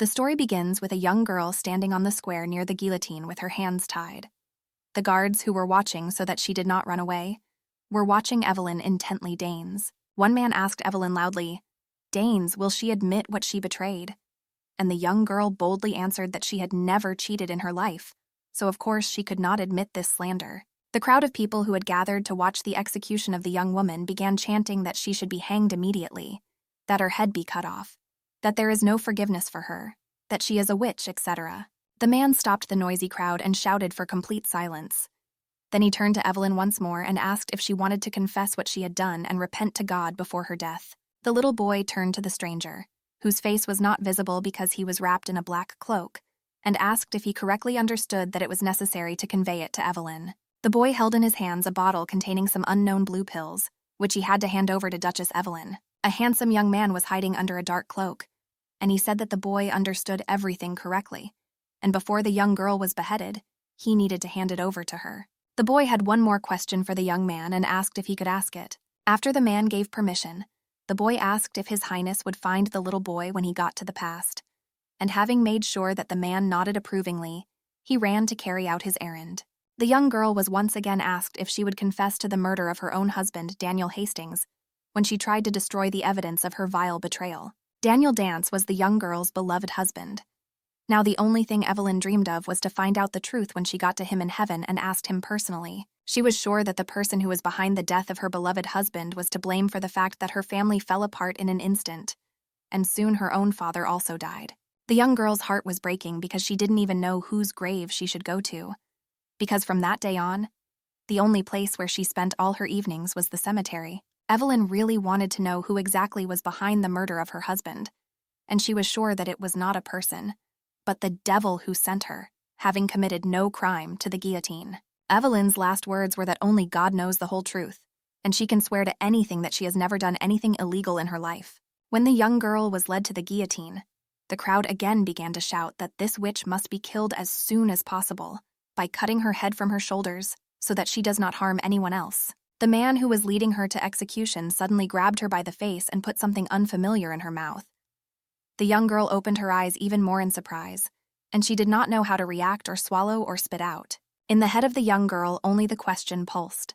The story begins with a young girl standing on the square near the guillotine with her hands tied. The guards, who were watching so that she did not run away, were watching Evelyn intently. Danes. One man asked Evelyn loudly, "Danes, will she admit what she betrayed?" And the young girl boldly answered that she had never cheated in her life, so of course she could not admit this slander. The crowd of people who had gathered to watch the execution of the young woman began chanting that she should be hanged immediately, that her head be cut off, that there is no forgiveness for her, that she is a witch, etc. The man stopped the noisy crowd and shouted for complete silence. Then he turned to Evelyn once more and asked if she wanted to confess what she had done and repent to God before her death. The little boy turned to the stranger, whose face was not visible because he was wrapped in a black cloak, and asked if he correctly understood that it was necessary to convey it to Evelyn. The boy held in his hands a bottle containing some unknown blue pills, which he had to hand over to Duchess Evelyn. A handsome young man was hiding under a dark cloak, and he said that the boy understood everything correctly, and before the young girl was beheaded, he needed to hand it over to her. The boy had one more question for the young man and asked if he could ask it. After the man gave permission, the boy asked if His Highness would find the little boy when he got to the past, and having made sure that the man nodded approvingly, he ran to carry out his errand. The young girl was once again asked if she would confess to the murder of her own husband, Daniel Hastings, when she tried to destroy the evidence of her vile betrayal. Daniel Dance was the young girl's beloved husband. Now the only thing Evelyn dreamed of was to find out the truth when she got to him in heaven and asked him personally. She was sure that the person who was behind the death of her beloved husband was to blame for the fact that her family fell apart in an instant, and soon her own father also died. The young girl's heart was breaking because she didn't even know whose grave she should go to, because from that day on, the only place where she spent all her evenings was the cemetery. Evelyn really wanted to know who exactly was behind the murder of her husband, and she was sure that it was not a person, but the devil who sent her, having committed no crime, to the guillotine. Evelyn's last words were that only God knows the whole truth, and she can swear to anything that she has never done anything illegal in her life. When the young girl was led to the guillotine, the crowd again began to shout that this witch must be killed as soon as possible, by cutting her head from her shoulders so that she does not harm anyone else. The man who was leading her to execution suddenly grabbed her by the face and put something unfamiliar in her mouth. The young girl opened her eyes even more in surprise, and she did not know how to react or swallow or spit out. In the head of the young girl, only the question pulsed.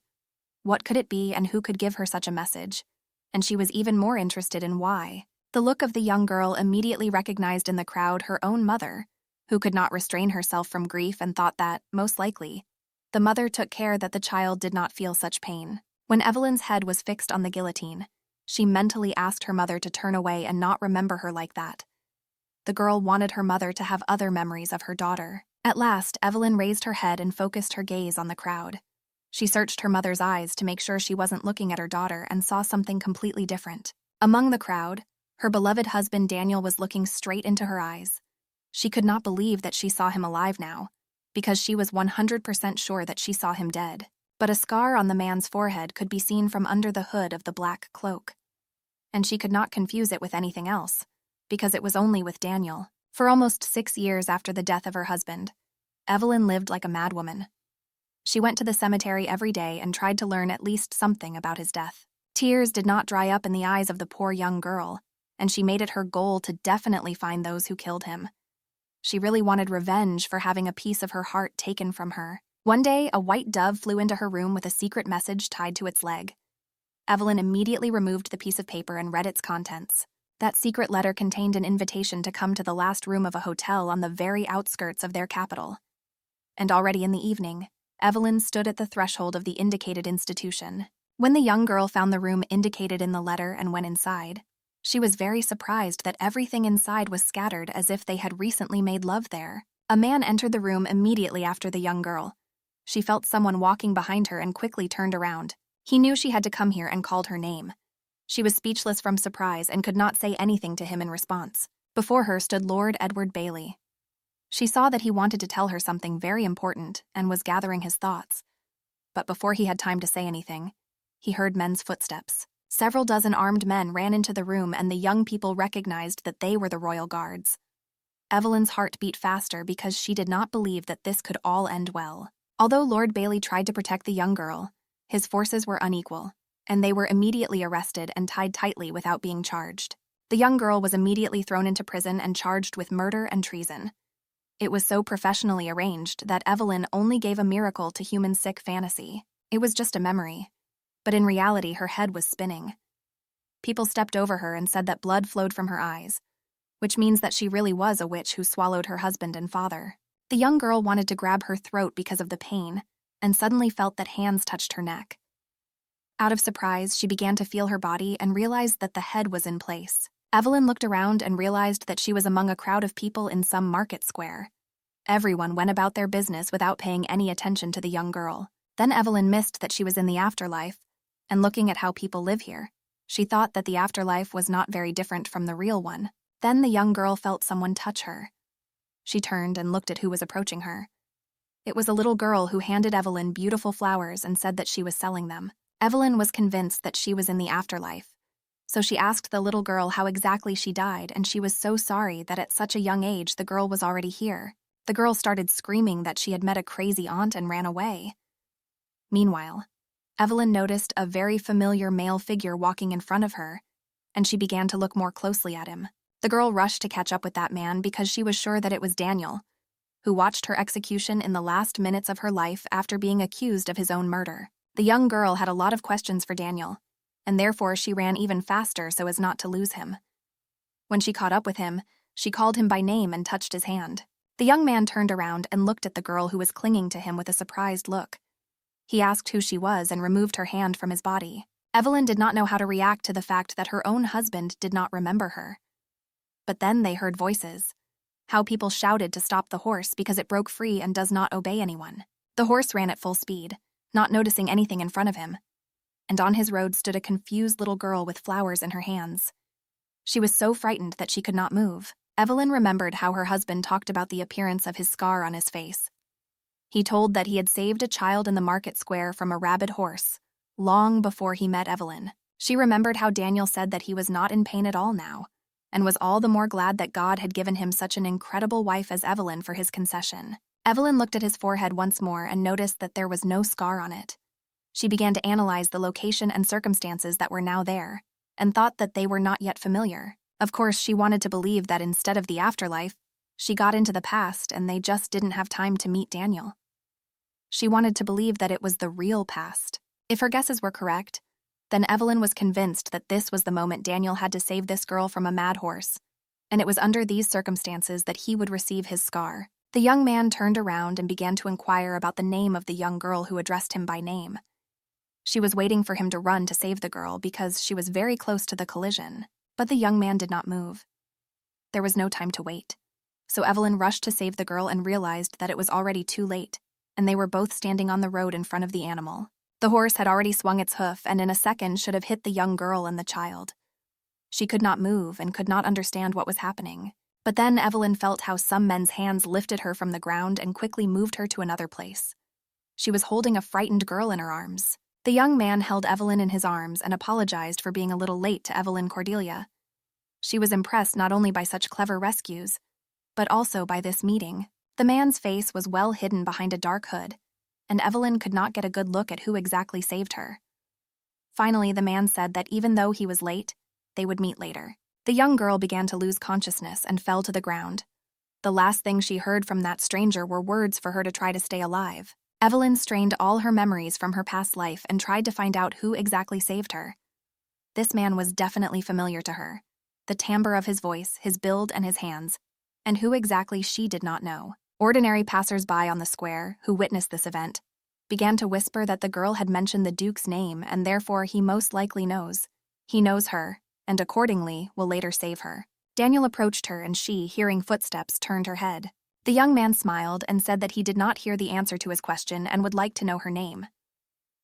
What could it be and who could give her such a message? And she was even more interested in why. The look of the young girl immediately recognized in the crowd her own mother, who could not restrain herself from grief and thought that, most likely, the mother took care that the child did not feel such pain. When Evelyn's head was fixed on the guillotine, she mentally asked her mother to turn away and not remember her like that. The girl wanted her mother to have other memories of her daughter. At last, Evelyn raised her head and focused her gaze on the crowd. She searched her mother's eyes to make sure she wasn't looking at her daughter and saw something completely different. Among the crowd, her beloved husband Daniel was looking straight into her eyes. She could not believe that she saw him alive now, because she was 100% sure that she saw him dead. But a scar on the man's forehead could be seen from under the hood of the black cloak. And she could not confuse it with anything else, because it was only with Daniel. For almost 6 years after the death of her husband, Evelyn lived like a madwoman. She went to the cemetery every day and tried to learn at least something about his death. Tears did not dry up in the eyes of the poor young girl, and she made it her goal to definitely find those who killed him. She really wanted revenge for having a piece of her heart taken from her. One day, a white dove flew into her room with a secret message tied to its leg. Evelyn immediately removed the piece of paper and read its contents. That secret letter contained an invitation to come to the last room of a hotel on the very outskirts of their capital. And already in the evening, Evelyn stood at the threshold of the indicated institution. When the young girl found the room indicated in the letter and went inside, she was very surprised that everything inside was scattered as if they had recently made love there. A man entered the room immediately after the young girl. She felt someone walking behind her and quickly turned around. He knew she had to come here and called her name. She was speechless from surprise and could not say anything to him in response. Before her stood Lord Edward Bailey. She saw that he wanted to tell her something very important and was gathering his thoughts. But before he had time to say anything, he heard men's footsteps. Several dozen armed men ran into the room and the young people recognized that they were the royal guards. Evelyn's heart beat faster because she did not believe that this could all end well. Although Lord Bailey tried to protect the young girl, his forces were unequal, and they were immediately arrested and tied tightly without being charged. The young girl was immediately thrown into prison and charged with murder and treason. It was so professionally arranged that Evelyn only gave a miracle to human sick fantasy. It was just a memory. But in reality, her head was spinning. People stepped over her and said that blood flowed from her eyes, which means that she really was a witch who swallowed her husband and father. The young girl wanted to grab her throat because of the pain, and suddenly felt that hands touched her neck. Out of surprise, she began to feel her body and realized that the head was in place. Evelyn looked around and realized that she was among a crowd of people in some market square. Everyone went about their business without paying any attention to the young girl. Then Evelyn missed that she was in the afterlife, and looking at how people live here, she thought that the afterlife was not very different from the real one. Then the young girl felt someone touch her. She turned and looked at who was approaching her. It was a little girl who handed Evelyn beautiful flowers and said that she was selling them. Evelyn was convinced that she was in the afterlife. So she asked the little girl how exactly she died, and she was so sorry that at such a young age the girl was already here. The girl started screaming that she had met a crazy aunt and ran away. Meanwhile, Evelyn noticed a very familiar male figure walking in front of her, and she began to look more closely at him. The girl rushed to catch up with that man because she was sure that it was Daniel, who watched her execution in the last minutes of her life after being accused of his own murder. The young girl had a lot of questions for Daniel, and therefore she ran even faster so as not to lose him. When she caught up with him, she called him by name and touched his hand. The young man turned around and looked at the girl who was clinging to him with a surprised look. He asked who she was and removed her hand from his body. Evelyn did not know how to react to the fact that her own husband did not remember her. But then they heard voices. How people shouted to stop the horse because it broke free and does not obey anyone. The horse ran at full speed, not noticing anything in front of him. And on his road stood a confused little girl with flowers in her hands. She was so frightened that she could not move. Evelyn remembered how her husband talked about the appearance of his scar on his face. He told that he had saved a child in the market square from a rabid horse, long before he met Evelyn. She remembered how Daniel said that he was not in pain at all now, and was all the more glad that God had given him such an incredible wife as Evelyn for his concession. Evelyn looked at his forehead once more and noticed that there was no scar on it. She began to analyze the location and circumstances that were now there, and thought that they were not yet familiar. Of course, she wanted to believe that instead of the afterlife, she got into the past and they just didn't have time to meet Daniel. She wanted to believe that it was the real past. If her guesses were correct, then Evelyn was convinced that this was the moment Daniel had to save this girl from a mad horse, and it was under these circumstances that he would receive his scar. The young man turned around and began to inquire about the name of the young girl who addressed him by name. She was waiting for him to run to save the girl because she was very close to the collision, but the young man did not move. There was no time to wait, so Evelyn rushed to save the girl and realized that it was already too late, and they were both standing on the road in front of the animal. The horse had already swung its hoof and in a second should have hit the young girl and the child. She could not move and could not understand what was happening. But then Evelyn felt how some men's hands lifted her from the ground and quickly moved her to another place. She was holding a frightened girl in her arms. The young man held Evelyn in his arms and apologized for being a little late to Evelyn Cordelia. She was impressed not only by such clever rescues, but also by this meeting. The man's face was well hidden behind a dark hood, and Evelyn could not get a good look at who exactly saved her. Finally, the man said that even though he was late, they would meet later. The young girl began to lose consciousness and fell to the ground. The last thing she heard from that stranger were words for her to try to stay alive. Evelyn strained all her memories from her past life and tried to find out who exactly saved her. This man was definitely familiar to her. The timbre of his voice, his build, and his hands. And who exactly she did not know. Ordinary passers-by on the square, who witnessed this event, began to whisper that the girl had mentioned the Duke's name and therefore he most likely knows. He knows her, and accordingly will later save her. Daniel approached her and she, hearing footsteps, turned her head. The young man smiled and said that he did not hear the answer to his question and would like to know her name.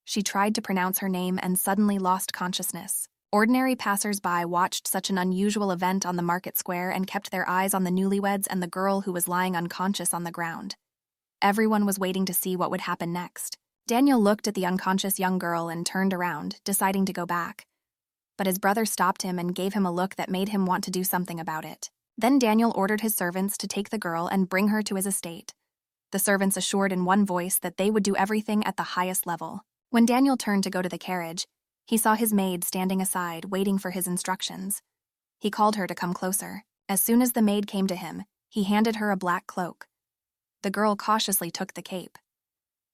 She tried to pronounce her name and suddenly lost consciousness. Ordinary passers-by watched such an unusual event on the market square and kept their eyes on the newlyweds and the girl who was lying unconscious on the ground. Everyone was waiting to see what would happen next. Daniel looked at the unconscious young girl and turned around, deciding to go back. But his brother stopped him and gave him a look that made him want to do something about it. Then Daniel ordered his servants to take the girl and bring her to his estate. The servants assured in one voice that they would do everything at the highest level. When Daniel turned to go to the carriage, he saw his maid standing aside, waiting for his instructions. He called her to come closer. As soon as the maid came to him, he handed her a black cloak. The girl cautiously took the cape.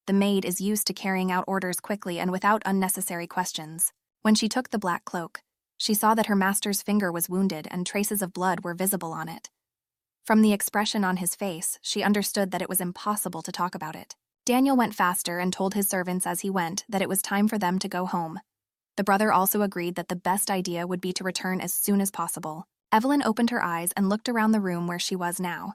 The maid is used to carrying out orders quickly and without unnecessary questions. When she took the black cloak, she saw that her master's finger was wounded and traces of blood were visible on it. From the expression on his face, she understood that it was impossible to talk about it. Daniel went faster and told his servants as he went that it was time for them to go home. The brother also agreed that the best idea would be to return as soon as possible. Evelyn opened her eyes and looked around the room where she was now.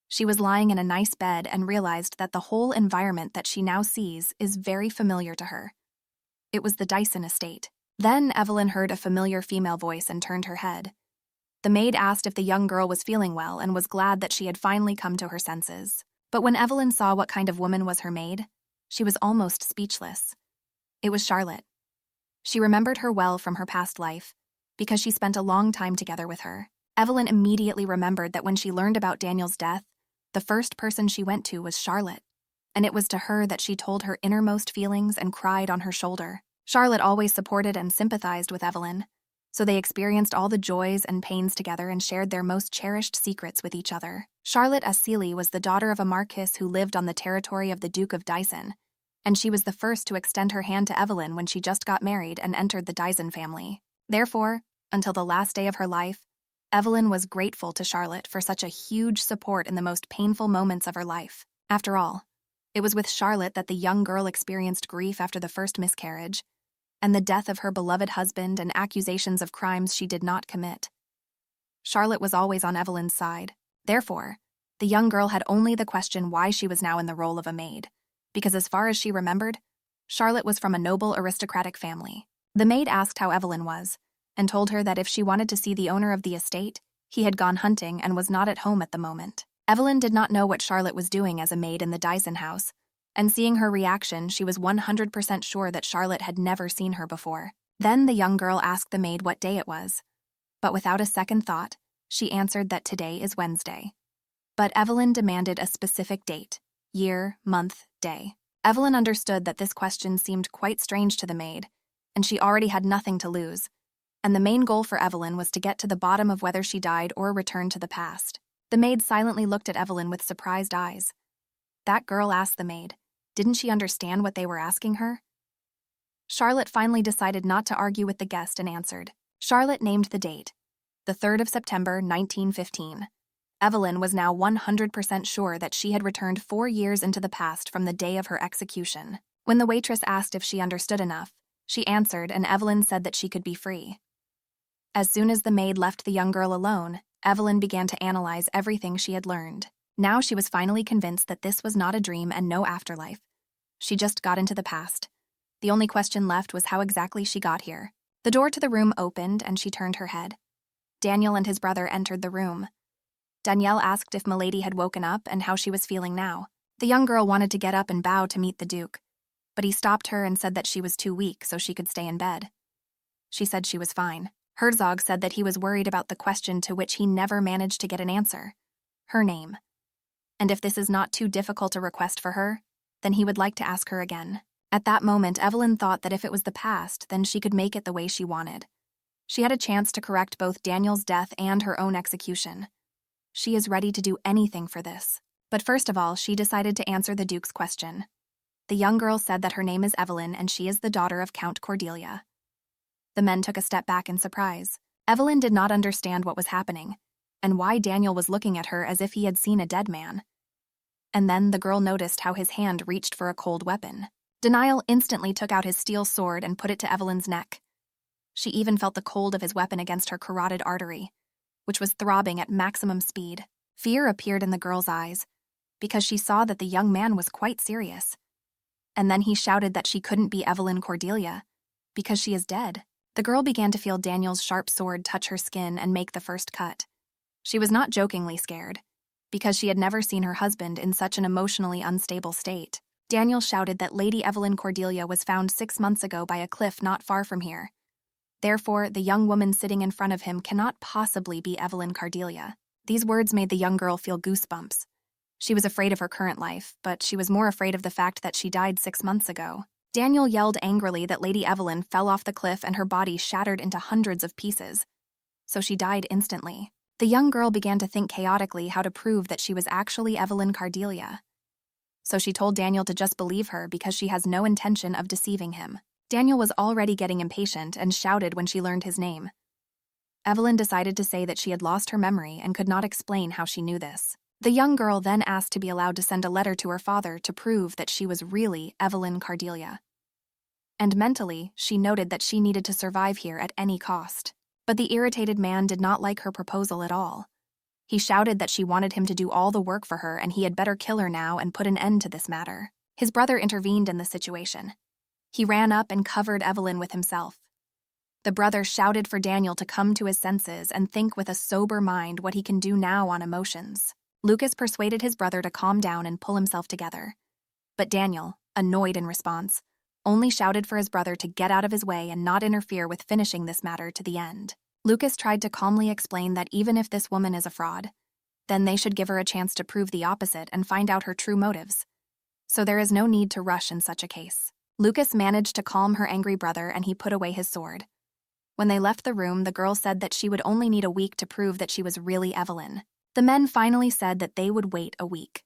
She was lying in a nice bed and realized that the whole environment that she now sees is very familiar to her. It was the Dyson estate. Then Evelyn heard a familiar female voice and turned her head. The maid asked if the young girl was feeling well and was glad that she had finally come to her senses. But when Evelyn saw what kind of woman was her maid, she was almost speechless. It was Charlotte. She remembered her well from her past life, because she spent a long time together with her. Evelyn immediately remembered that when she learned about Daniel's death, the first person she went to was Charlotte, and it was to her that she told her innermost feelings and cried on her shoulder. Charlotte always supported and sympathized with Evelyn, so they experienced all the joys and pains together and shared their most cherished secrets with each other. Charlotte Asili was the daughter of a marquis who lived on the territory of the Duke of Dyson, and she was the first to extend her hand to Evelyn when she just got married and entered the Dyson family. Therefore, until the last day of her life, Evelyn was grateful to Charlotte for such a huge support in the most painful moments of her life. After all, it was with Charlotte that the young girl experienced grief after the first miscarriage, and the death of her beloved husband and accusations of crimes she did not commit. Charlotte was always on Evelyn's side. Therefore, the young girl had only the question why she was now in the role of a maid, because as far as she remembered, Charlotte was from a noble aristocratic family. The maid asked how Evelyn was, and told her that if she wanted to see the owner of the estate, he had gone hunting and was not at home at the moment. Evelyn did not know what Charlotte was doing as a maid in the Dyson house, and seeing her reaction, she was 100% sure that Charlotte had never seen her before. Then the young girl asked the maid what day it was, but without a second thought, she answered that today is Wednesday. But Evelyn demanded a specific date, year, month, day. Evelyn understood that this question seemed quite strange to the maid, and she already had nothing to lose, and the main goal for Evelyn was to get to the bottom of whether she died or returned to the past. The maid silently looked at Evelyn with surprised eyes. That girl asked the maid, didn't she understand what they were asking her? Charlotte finally decided not to argue with the guest and answered. Charlotte named the date, the 3rd of September, 1915. Evelyn was now 100% sure that she had returned 4 years into the past from the day of her execution. When the waitress asked if she understood enough, she answered, and Evelyn said that she could be free. As soon as the maid left the young girl alone, Evelyn began to analyze everything she had learned. Now she was finally convinced that this was not a dream and no afterlife. She just got into the past. The only question left was how exactly she got here. The door to the room opened and she turned her head. Daniel and his brother entered the room. Danielle asked if Milady had woken up and how she was feeling now. The young girl wanted to get up and bow to meet the Duke, but he stopped her and said that she was too weak so she could stay in bed. She said she was fine. Herzog said that he was worried about the question to which he never managed to get an answer. Her name. And if this is not too difficult a request for her, then he would like to ask her again. At that moment, Evelyn thought that if it was the past, then she could make it the way she wanted. She had a chance to correct both Daniel's death and her own execution. She is ready to do anything for this. But first of all, she decided to answer the Duke's question. The young girl said that her name is Evelyn and she is the daughter of Count Cordelia. The men took a step back in surprise. Evelyn did not understand what was happening, and why Daniel was looking at her as if he had seen a dead man. And then the girl noticed how his hand reached for a cold weapon. Daniel instantly took out his steel sword and put it to Evelyn's neck. She even felt the cold of his weapon against her carotid artery, which was throbbing at maximum speed. Fear appeared in the girl's eyes, because she saw that the young man was quite serious. And then he shouted that she couldn't be Evelyn Cordelia, because she is dead. The girl began to feel Daniel's sharp sword touch her skin and make the first cut. She was not jokingly scared, because she had never seen her husband in such an emotionally unstable state. Daniel shouted that Lady Evelyn Cordelia was found 6 months ago by a cliff not far from here. Therefore, the young woman sitting in front of him cannot possibly be Evelyn Cordelia. These words made the young girl feel goosebumps. She was afraid of her current life, but she was more afraid of the fact that she died 6 months ago. Daniel yelled angrily that Lady Evelyn fell off the cliff and her body shattered into hundreds of pieces. so she died instantly. The young girl began to think chaotically how to prove that she was actually Evelyn Cordelia. So she told Daniel to just believe her because she has no intention of deceiving him. Daniel was already getting impatient and shouted when she learned his name. Evelyn decided to say that she had lost her memory and could not explain how she knew this. The young girl then asked to be allowed to send a letter to her father to prove that she was really Evelyn Cordelia. And mentally, she noted that she needed to survive here at any cost. But the irritated man did not like her proposal at all. He shouted that she wanted him to do all the work for her and he had better kill her now and put an end to this matter. His brother intervened in the situation. He ran up and covered Evelyn with himself. The brother shouted for Daniel to come to his senses and think with a sober mind what he can do now on emotions. Lucas persuaded his brother to calm down and pull himself together. But Daniel, annoyed in response, only shouted for his brother to get out of his way and not interfere with finishing this matter to the end. Lucas tried to calmly explain that even if this woman is a fraud, then they should give her a chance to prove the opposite and find out her true motives. So there is no need to rush in such a case. Lucas managed to calm her angry brother and he put away his sword. When they left the room, the girl said that she would only need a week to prove that she was really Evelyn. The men finally said that they would wait a week.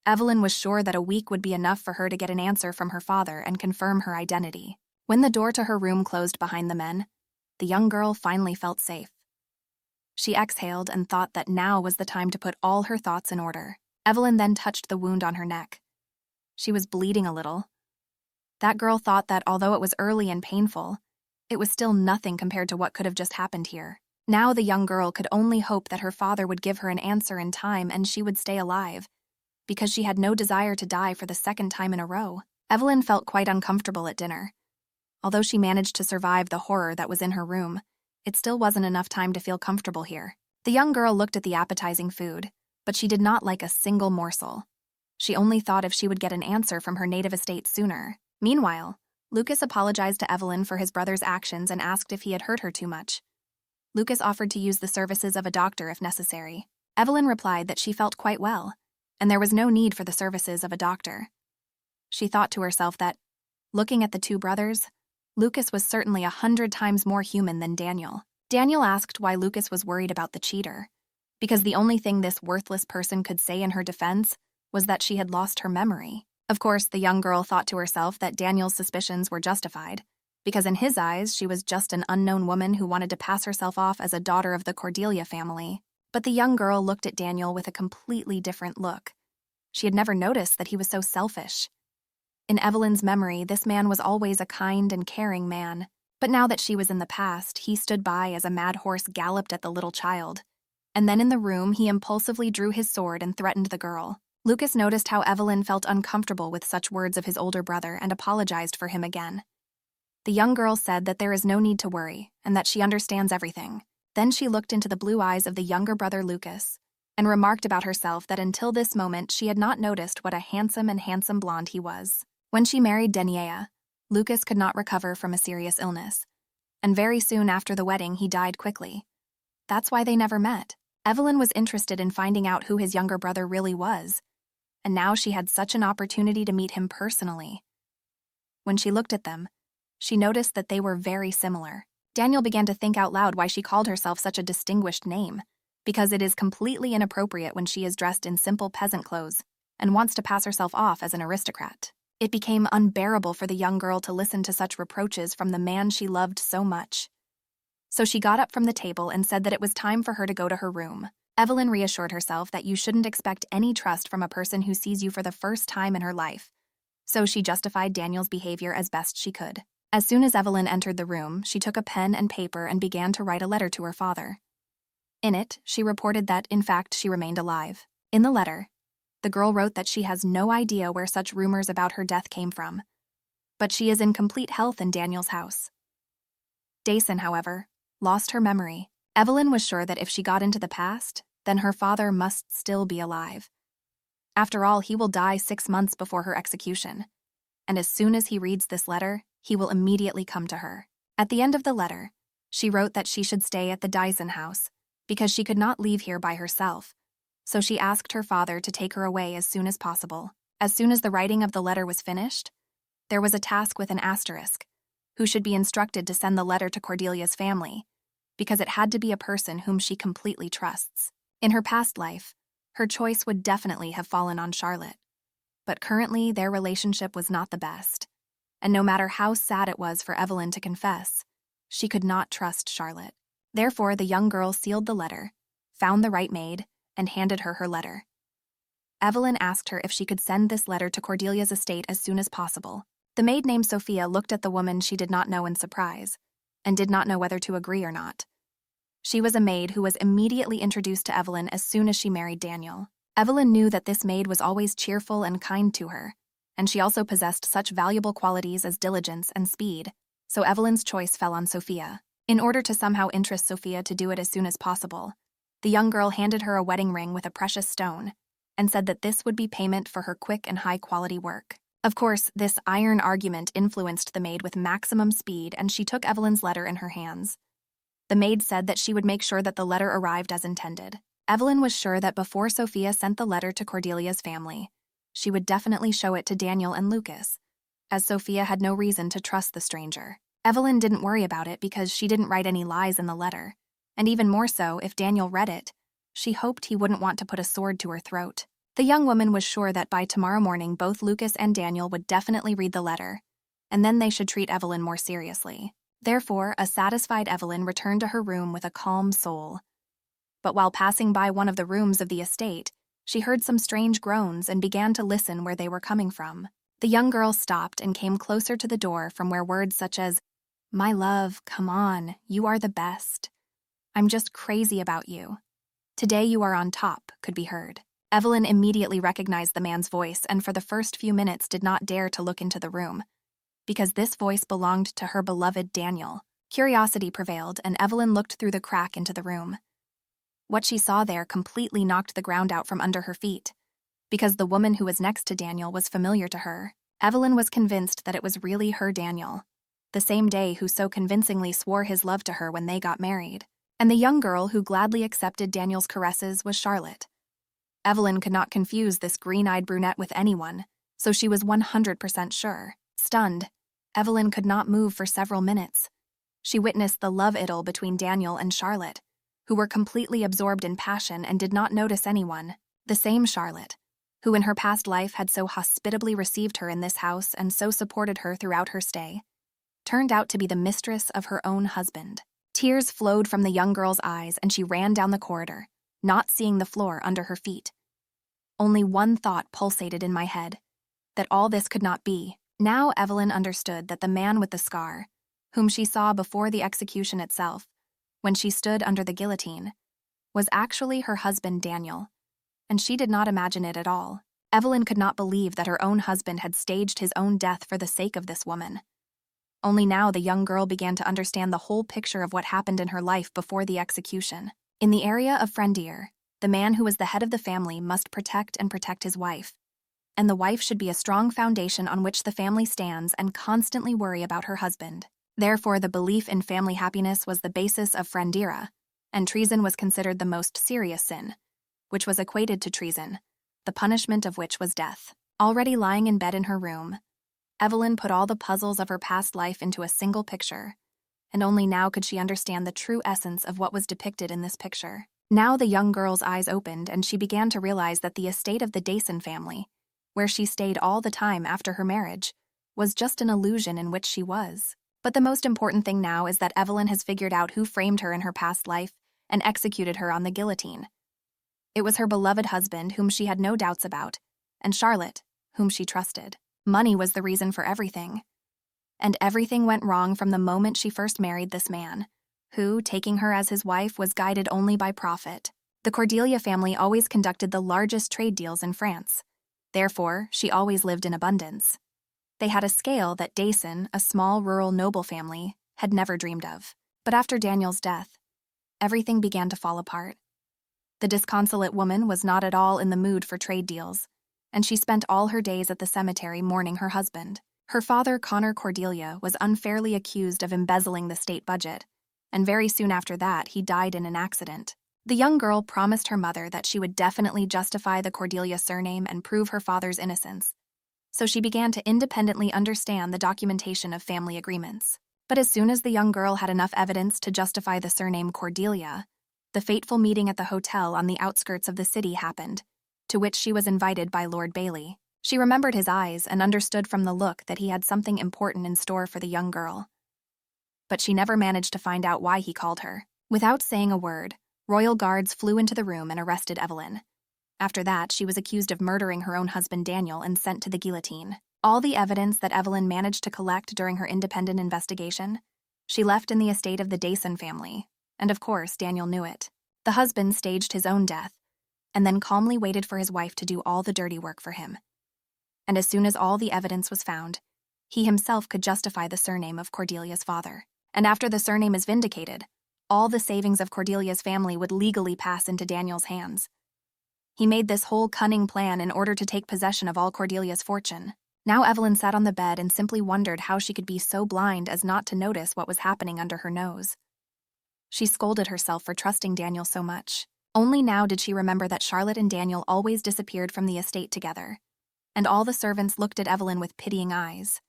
Evelyn was sure that a week would be enough for her to get an answer from her father and confirm her identity. When the door to her room closed behind the men, the young girl finally felt safe. She exhaled and thought that now was the time to put all her thoughts in order. Evelyn then touched the wound on her neck. She was bleeding a little. That girl thought that although it was early and painful, it was still nothing compared to what could have just happened here. Now the young girl could only hope that her father would give her an answer in time and she would stay alive, because she had no desire to die for the second time in a row. Evelyn felt quite uncomfortable at dinner. Although she managed to survive the horror that was in her room, it still wasn't enough time to feel comfortable here. The young girl looked at the appetizing food, but she did not like a single morsel. She only thought if she would get an answer from her native estate sooner. Meanwhile, Lucas apologized to Evelyn for his brother's actions and asked if he had hurt her too much. Lucas offered to use the services of a doctor if necessary. Evelyn replied that she felt quite well, and there was no need for the services of a doctor. She thought to herself that, looking at the two brothers, Lucas was certainly 100 times more human than Daniel. Daniel asked why Lucas was worried about the cheater, because the only thing this worthless person could say in her defense was that she had lost her memory. Of course, the young girl thought to herself that Daniel's suspicions were justified, because in his eyes, she was just an unknown woman who wanted to pass herself off as a daughter of the Cordelia family. But the young girl looked at Daniel with a completely different look. She had never noticed that he was so selfish. In Evelyn's memory, this man was always a kind and caring man. But now that she was in the past, he stood by as a mad horse galloped at the little child. And then in the room, he impulsively drew his sword and threatened the girl. Lucas noticed how Evelyn felt uncomfortable with such words of his older brother and apologized for him again. The young girl said that there is no need to worry and that she understands everything. Then she looked into the blue eyes of the younger brother Lucas and remarked about herself that until this moment she had not noticed what a handsome blonde he was. When she married Daniela, Lucas could not recover from a serious illness, and very soon after the wedding he died quickly. That's why they never met. Evelyn was interested in finding out who his younger brother really was, and now she had such an opportunity to meet him personally. When she looked at them, she noticed that they were very similar. Daniel began to think out loud why she called herself such a distinguished name, because it is completely inappropriate when she is dressed in simple peasant clothes and wants to pass herself off as an aristocrat. It became unbearable for the young girl to listen to such reproaches from the man she loved so much. So she got up from the table and said that it was time for her to go to her room. Evelyn reassured herself that you shouldn't expect any trust from a person who sees you for the first time in her life. So she justified Daniel's behavior as best she could. As soon as Evelyn entered the room, she took a pen and paper and began to write a letter to her father. In it, she reported that, in fact, she remained alive. In the letter, the girl wrote that she has no idea where such rumors about her death came from, but she is in complete health in Daniel's house. Dason, however, lost her memory. Evelyn was sure that if she got into the past, then her father must still be alive. After all, he will die 6 months before her execution, and as soon as he reads this letter, he will immediately come to her. At the end of the letter, she wrote that she should stay at the Dyson house because she could not leave here by herself, so she asked her father to take her away as soon as possible. As soon as the writing of the letter was finished, there was a task with an asterisk, who should be instructed to send the letter to Cordelia's family, because it had to be a person whom she completely trusts. In her past life, her choice would definitely have fallen on Charlotte. But currently, their relationship was not the best. And no matter how sad it was for Evelyn to confess, she could not trust Charlotte. Therefore, the young girl sealed the letter, found the right maid, and handed her her letter. Evelyn asked her if she could send this letter to Cordelia's estate as soon as possible. The maid named Sophia looked at the woman she did not know in surprise, and did not know whether to agree or not. She was a maid who was immediately introduced to Evelyn as soon as she married Daniel. Evelyn knew that this maid was always cheerful and kind to her, and she also possessed such valuable qualities as diligence and speed, so Evelyn's choice fell on Sophia. In order to somehow interest Sophia to do it as soon as possible, the young girl handed her a wedding ring with a precious stone, and said that this would be payment for her quick and high-quality work. Of course, this iron argument influenced the maid with maximum speed, and she took Evelyn's letter in her hands. The maid said that she would make sure that the letter arrived as intended. Evelyn was sure that before Sophia sent the letter to Cordelia's family, she would definitely show it to Daniel and Lucas, as Sophia had no reason to trust the stranger. Evelyn didn't worry about it because she didn't write any lies in the letter, and even more so, if Daniel read it, she hoped he wouldn't want to put a sword to her throat. The young woman was sure that by tomorrow morning both Lucas and Daniel would definitely read the letter, and then they should treat Evelyn more seriously. Therefore, a satisfied Evelyn returned to her room with a calm soul. But while passing by one of the rooms of the estate, she heard some strange groans and began to listen where they were coming from. The young girl stopped and came closer to the door from where words such as, "My love, come on, you are the best. I'm just crazy about you. Today you are on top," could be heard. Evelyn immediately recognized the man's voice and for the first few minutes did not dare to look into the room, because this voice belonged to her beloved Daniel. Curiosity prevailed, and Evelyn looked through the crack into the room. What she saw there completely knocked the ground out from under her feet, because the woman who was next to Daniel was familiar to her. Evelyn was convinced that it was really her Daniel, the same day who so convincingly swore his love to her when they got married. And the young girl who gladly accepted Daniel's caresses was Charlotte. Evelyn could not confuse this green-eyed brunette with anyone, so she was 100% sure. Stunned, Evelyn could not move for several minutes. She witnessed the love idyll between Daniel and Charlotte, who were completely absorbed in passion and did not notice anyone. The same Charlotte, who in her past life had so hospitably received her in this house and so supported her throughout her stay, turned out to be the mistress of her own husband. Tears flowed from the young girl's eyes and she ran down the corridor, not seeing the floor under her feet. Only one thought pulsated in my head, that all this could not be. Now Evelyn understood that the man with the scar, whom she saw before the execution itself, when she stood under the guillotine, was actually her husband Daniel, and she did not imagine it at all. Evelyn could not believe that her own husband had staged his own death for the sake of this woman. Only now the young girl began to understand the whole picture of what happened in her life before the execution. In the area of feigned, the man who was the head of the family must protect his wife, and the wife should be a strong foundation on which the family stands and constantly worry about her husband. Therefore, the belief in family happiness was the basis of feigned, and treason was considered the most serious sin, which was equated to treason, the punishment of which was death. Already lying in bed in her room, Evelyn put all the puzzles of her past life into a single picture, and only now could she understand the true essence of what was depicted in this picture. Now the young girl's eyes opened and she began to realize that the estate of the Dayson family, where she stayed all the time after her marriage, was just an illusion in which she was. But the most important thing now is that Evelyn has figured out who framed her in her past life and executed her on the guillotine. It was her beloved husband, whom she had no doubts about, and Charlotte, whom she trusted. Money was the reason for everything. And everything went wrong from the moment she first married this man, who, taking her as his wife, was guided only by profit. The Cordelia family always conducted the largest trade deals in France. Therefore, she always lived in abundance. They had a scale that Dayson, a small rural noble family, had never dreamed of. But after Daniel's death, everything began to fall apart. The disconsolate woman was not at all in the mood for trade deals, and she spent all her days at the cemetery mourning her husband. Her father, Connor Cordelia, was unfairly accused of embezzling the state budget, and very soon after that, he died in an accident. The young girl promised her mother that she would definitely justify the Cordelia surname and prove her father's innocence, so she began to independently understand the documentation of family agreements. But as soon as the young girl had enough evidence to justify the surname Cordelia, the fateful meeting at the hotel on the outskirts of the city happened, to which she was invited by Lord Bailey. She remembered his eyes and understood from the look that he had something important in store for the young girl. But she never managed to find out why he called her. Without saying a word, royal guards flew into the room and arrested Evelyn. After that, she was accused of murdering her own husband Daniel and sent to the guillotine. All the evidence that Evelyn managed to collect during her independent investigation, she left in the estate of the Dayson family, and of course, Daniel knew it. The husband staged his own death, and then calmly waited for his wife to do all the dirty work for him. And as soon as all the evidence was found, he himself could justify the surname of Cordelia's father. And after the surname is vindicated, all the savings of Cordelia's family would legally pass into Daniel's hands. He made this whole cunning plan in order to take possession of all Cordelia's fortune. Now Evelyn sat on the bed and simply wondered how she could be so blind as not to notice what was happening under her nose. She scolded herself for trusting Daniel so much. Only now did she remember that Charlotte and Daniel always disappeared from the estate together, and all the servants looked at Evelyn with pitying eyes.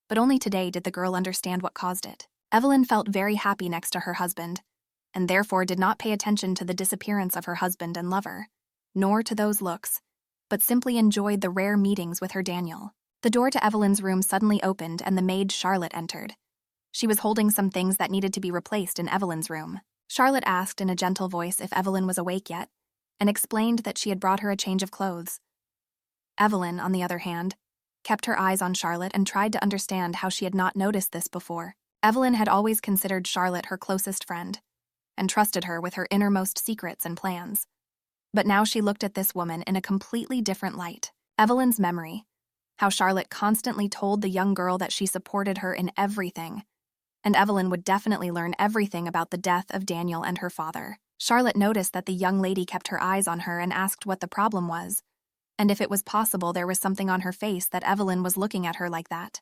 But only today did the girl understand what caused it. Evelyn felt very happy next to her husband, and therefore did not pay attention to the disappearance of her husband and lover, nor to those looks, but simply enjoyed the rare meetings with her Daniel. The door to Evelyn's room suddenly opened and the maid Charlotte entered. She was holding some things that needed to be replaced in Evelyn's room. Charlotte asked in a gentle voice if Evelyn was awake yet, and explained that she had brought her a change of clothes. Evelyn, on the other hand, kept her eyes on Charlotte and tried to understand how she had not noticed this before. Evelyn had always considered Charlotte her closest friend, and trusted her with her innermost secrets and plans. But now she looked at this woman in a completely different light. Evelyn's memory, how Charlotte constantly told the young girl that she supported her in everything, and Evelyn would definitely learn everything about the death of Daniel and her father. Charlotte noticed that the young lady kept her eyes on her and asked what the problem was, and if it was possible there was something on her face that Evelyn was looking at her like that.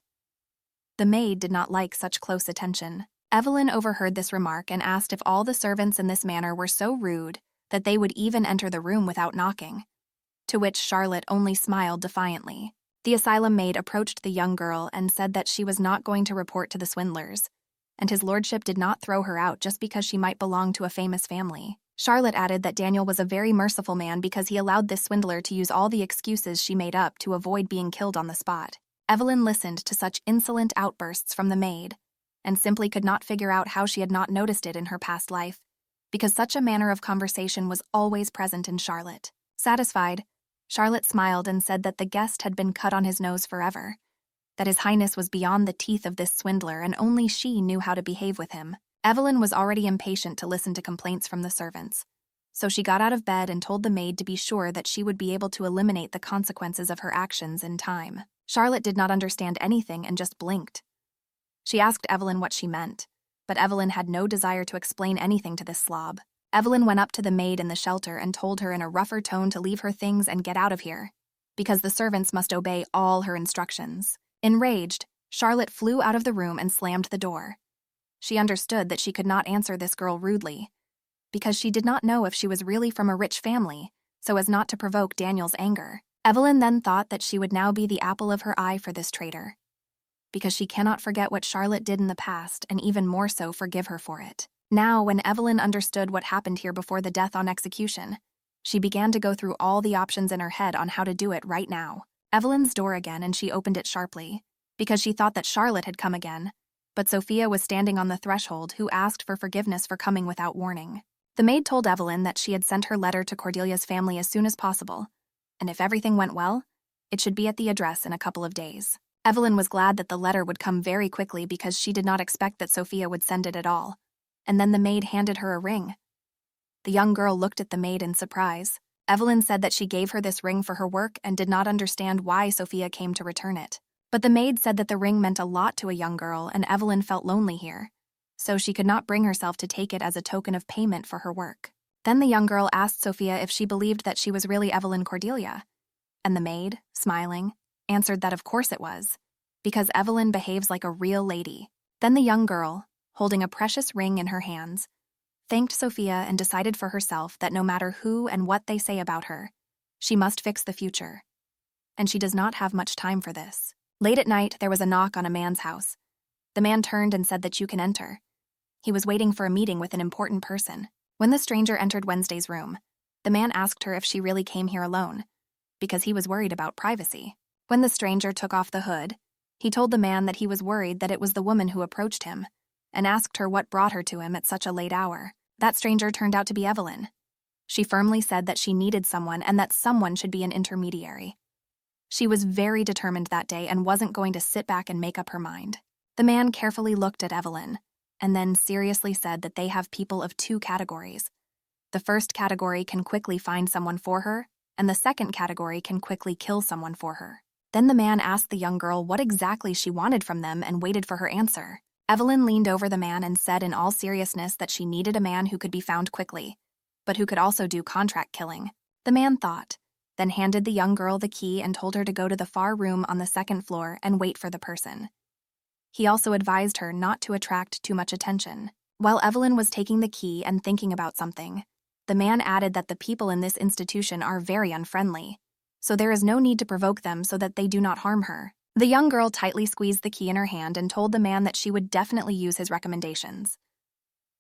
The maid did not like such close attention. Evelyn overheard this remark and asked if all the servants in this manner were so rude that they would even enter the room without knocking, to which Charlotte only smiled defiantly. The asylum maid approached the young girl and said that she was not going to report to the swindlers, and his lordship did not throw her out just because she might belong to a famous family. Charlotte added that Daniel was a very merciful man because he allowed this swindler to use all the excuses she made up to avoid being killed on the spot. Evelyn listened to such insolent outbursts from the maid, and simply could not figure out how she had not noticed it in her past life, because such a manner of conversation was always present in Charlotte. Satisfied, Charlotte smiled and said that the guest had been cut on his nose forever, that his highness was beyond the teeth of this swindler and only she knew how to behave with him. Evelyn was already impatient to listen to complaints from the servants, so she got out of bed and told the maid to be sure that she would be able to eliminate the consequences of her actions in time. Charlotte did not understand anything and just blinked. She asked Evelyn what she meant, but Evelyn had no desire to explain anything to this slob. Evelyn went up to the maid in the shelter and told her in a rougher tone to leave her things and get out of here, because the servants must obey all her instructions. Enraged, Charlotte flew out of the room and slammed the door. She understood that she could not answer this girl rudely, because she did not know if she was really from a rich family, so as not to provoke Daniel's anger. Evelyn then thought that she would now be the apple of her eye for this traitor, because she cannot forget what Charlotte did in the past and even more so forgive her for it. Now, when Evelyn understood what happened here before the death on execution, she began to go through all the options in her head on how to do it right now. Evelyn's door again, and she opened it sharply, because she thought that Charlotte had come again, but Sophia was standing on the threshold, who asked for forgiveness for coming without warning. The maid told Evelyn that she had sent her letter to Cordelia's family as soon as possible, and if everything went well, it should be at the address in a couple of days. Evelyn was glad that the letter would come very quickly because she did not expect that Sophia would send it at all, and then the maid handed her a ring. The young girl looked at the maid in surprise. Evelyn said that she gave her this ring for her work and did not understand why Sophia came to return it. But the maid said that the ring meant a lot to a young girl and Evelyn felt lonely here, so she could not bring herself to take it as a token of payment for her work. Then the young girl asked Sophia if she believed that she was really Evelyn Cordelia, and the maid, smiling, answered that of course it was, because Evelyn behaves like a real lady. Then the young girl, holding a precious ring in her hands, thanked Sophia and decided for herself that no matter who and what they say about her, she must fix the future. And she does not have much time for this. Late at night, there was a knock on a man's house, The man turned and said that you can enter. He was waiting for a meeting with an important person. When the stranger entered Wednesday's room, the man asked her if she really came here alone, because he was worried about privacy. When the stranger took off the hood, he told the man that he was worried that it was the woman who approached him, and asked her what brought her to him at such a late hour. That stranger turned out to be Evelyn. She firmly said that she needed someone and that someone should be an intermediary. She was very determined that day and wasn't going to sit back and make up her mind. The man carefully looked at Evelyn, and then seriously said that they have people of two categories. The first category can quickly find someone for her, and the second category can quickly kill someone for her. Then the man asked the young girl what exactly she wanted from them and waited for her answer. Evelyn leaned over the man and said in all seriousness that she needed a man who could be found quickly, but who could also do contract killing. The man thought, then handed the young girl the key and told her to go to the far room on the second floor and wait for the person. He also advised her not to attract too much attention. While Evelyn was taking the key and thinking about something, the man added that the people in this institution are very unfriendly, so there is no need to provoke them so that they do not harm her. The young girl tightly squeezed the key in her hand and told the man that she would definitely use his recommendations.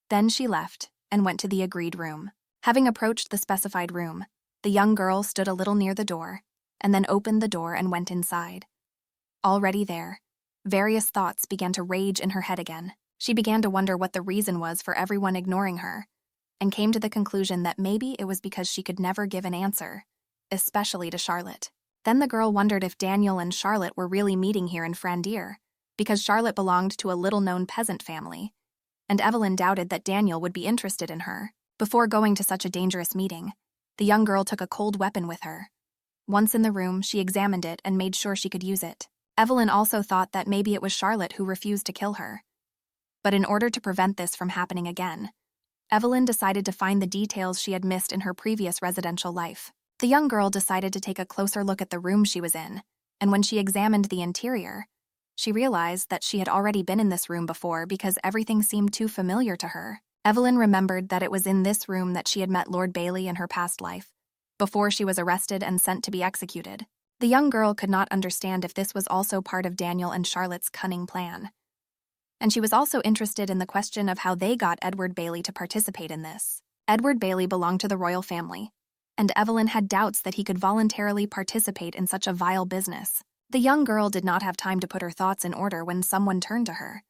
Then she left and went to the agreed room. Having approached the specified room, the young girl stood a little near the door, and then opened the door and went inside. Already there, various thoughts began to rage in her head again. She began to wonder what the reason was for everyone ignoring her, and came to the conclusion that maybe it was because she could never give an answer, especially to Charlotte. Then the girl wondered if Daniel and Charlotte were really meeting here in Frandier, because Charlotte belonged to a little-known peasant family, and Evelyn doubted that Daniel would be interested in her. Before going to such a dangerous meeting, the young girl took a cold weapon with her. Once in the room, she examined it and made sure she could use it. Evelyn also thought that maybe it was Charlotte who refused to kill her. But in order to prevent this from happening again, Evelyn decided to find the details she had missed in her previous residential life. The young girl decided to take a closer look at the room she was in, and when she examined the interior, she realized that she had already been in this room before because everything seemed too familiar to her. Evelyn remembered that it was in this room that she had met Lord Bailey in her past life, before she was arrested and sent to be executed. The young girl could not understand if this was also part of Daniel and Charlotte's cunning plan. And she was also interested in the question of how they got Edward Bailey to participate in this. Edward Bailey belonged to the royal family, and Evelyn had doubts that he could voluntarily participate in such a vile business. The young girl did not have time to put her thoughts in order when someone turned to her.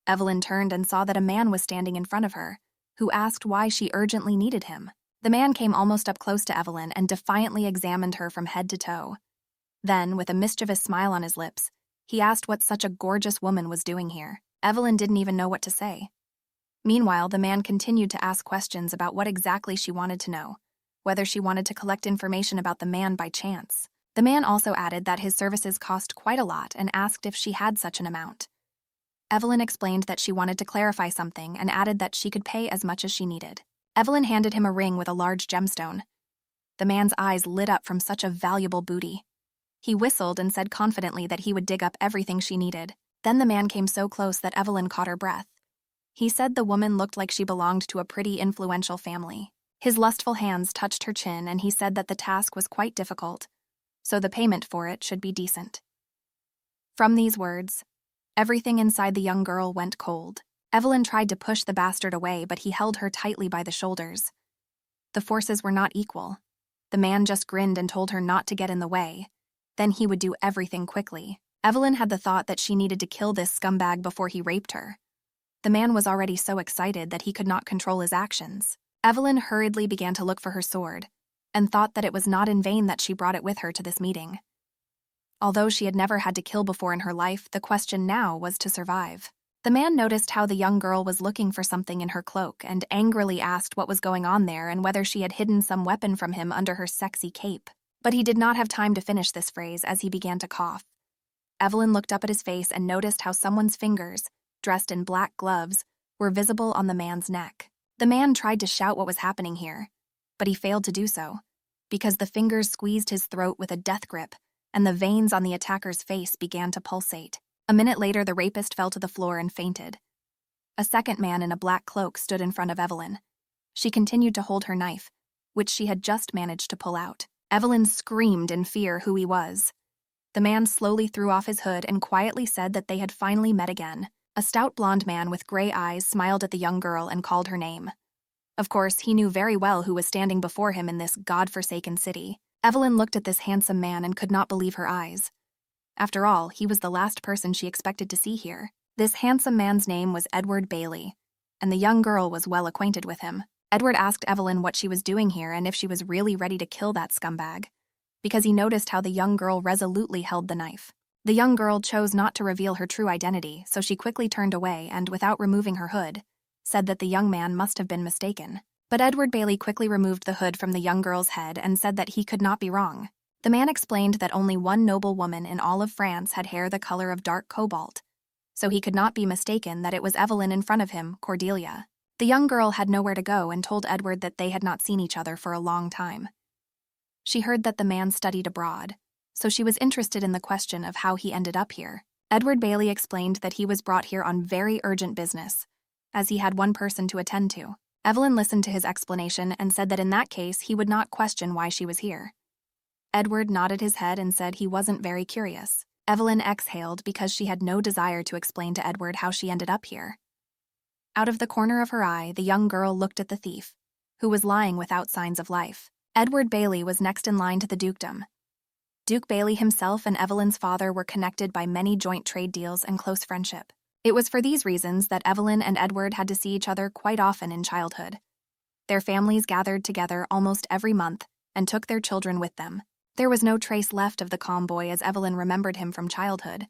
Evelyn turned and saw that a man was standing in front of her, who asked why she urgently needed him. The man came almost up close to Evelyn and defiantly examined her from head to toe. Then, with a mischievous smile on his lips, he asked what such a gorgeous woman was doing here. Evelyn didn't even know what to say. Meanwhile, the man continued to ask questions about what exactly she wanted to know, whether she wanted to collect information about the man by chance. The man also added that his services cost quite a lot and asked if she had such an amount. Evelyn explained that she wanted to clarify something and added that she could pay as much as she needed. Evelyn handed him a ring with a large gemstone. The man's eyes lit up from such a valuable booty. He whistled and said confidently that he would dig up everything she needed. Then the man came so close that Evelyn caught her breath. He said the woman looked like she belonged to a pretty influential family. His lustful hands touched her chin and he said that the task was quite difficult, so the payment for it should be decent. From these words, everything inside the young girl went cold. Evelyn tried to push the bastard away, but he held her tightly by the shoulders. The forces were not equal. The man just grinned and told her not to get in the way. Then he would do everything quickly. Evelyn had the thought that she needed to kill this scumbag before he raped her. The man was already so excited that he could not control his actions. Evelyn hurriedly began to look for her sword, and thought that it was not in vain that she brought it with her to this meeting. Although she had never had to kill before in her life, the question now was to survive. The man noticed how the young girl was looking for something in her cloak and angrily asked what was going on there and whether she had hidden some weapon from him under her sexy cape. But he did not have time to finish this phrase as he began to cough. Evelyn looked up at his face and noticed how someone's fingers, dressed in black gloves, were visible on the man's neck. The man tried to shout what was happening here, but he failed to do so, because the fingers squeezed his throat with a death grip, and the veins on the attacker's face began to pulsate. A minute later, the rapist fell to the floor and fainted. A second man in a black cloak stood in front of Evelyn. She continued to hold her knife, which she had just managed to pull out. Evelyn screamed in fear who he was. The man slowly threw off his hood and quietly said that they had finally met again. A stout blonde man with gray eyes smiled at the young girl and called her name. Of course, he knew very well who was standing before him in this god-forsaken city. Evelyn looked at this handsome man and could not believe her eyes. After all, he was the last person she expected to see here. This handsome man's name was Edward Bailey, and the young girl was well acquainted with him. Edward asked Evelyn what she was doing here and if she was really ready to kill that scumbag, because he noticed how the young girl resolutely held the knife. The young girl chose not to reveal her true identity, so she quickly turned away and, without removing her hood, said that the young man must have been mistaken. But Edward Bailey quickly removed the hood from the young girl's head and said that he could not be wrong. The man explained that only one noble woman in all of France had hair the color of dark cobalt, so he could not be mistaken that it was Evelyn in front of him, Cordelia. The young girl had nowhere to go and told Edward that they had not seen each other for a long time. She heard that the man studied abroad, so she was interested in the question of how he ended up here. Edward Bailey explained that he was brought here on very urgent business, as he had one person to attend to. Evelyn listened to his explanation and said that in that case he would not question why she was here. Edward nodded his head and said he wasn't very curious. Evelyn exhaled because she had no desire to explain to Edward how she ended up here. Out of the corner of her eye, the young girl looked at the thief, who was lying without signs of life. Edward Bailey was next in line to the dukedom. Duke Bailey himself and Evelyn's father were connected by many joint trade deals and close friendship. It was for these reasons that Evelyn and Edward had to see each other quite often in childhood. Their families gathered together almost every month and took their children with them. There was no trace left of the calm boy as Evelyn remembered him from childhood.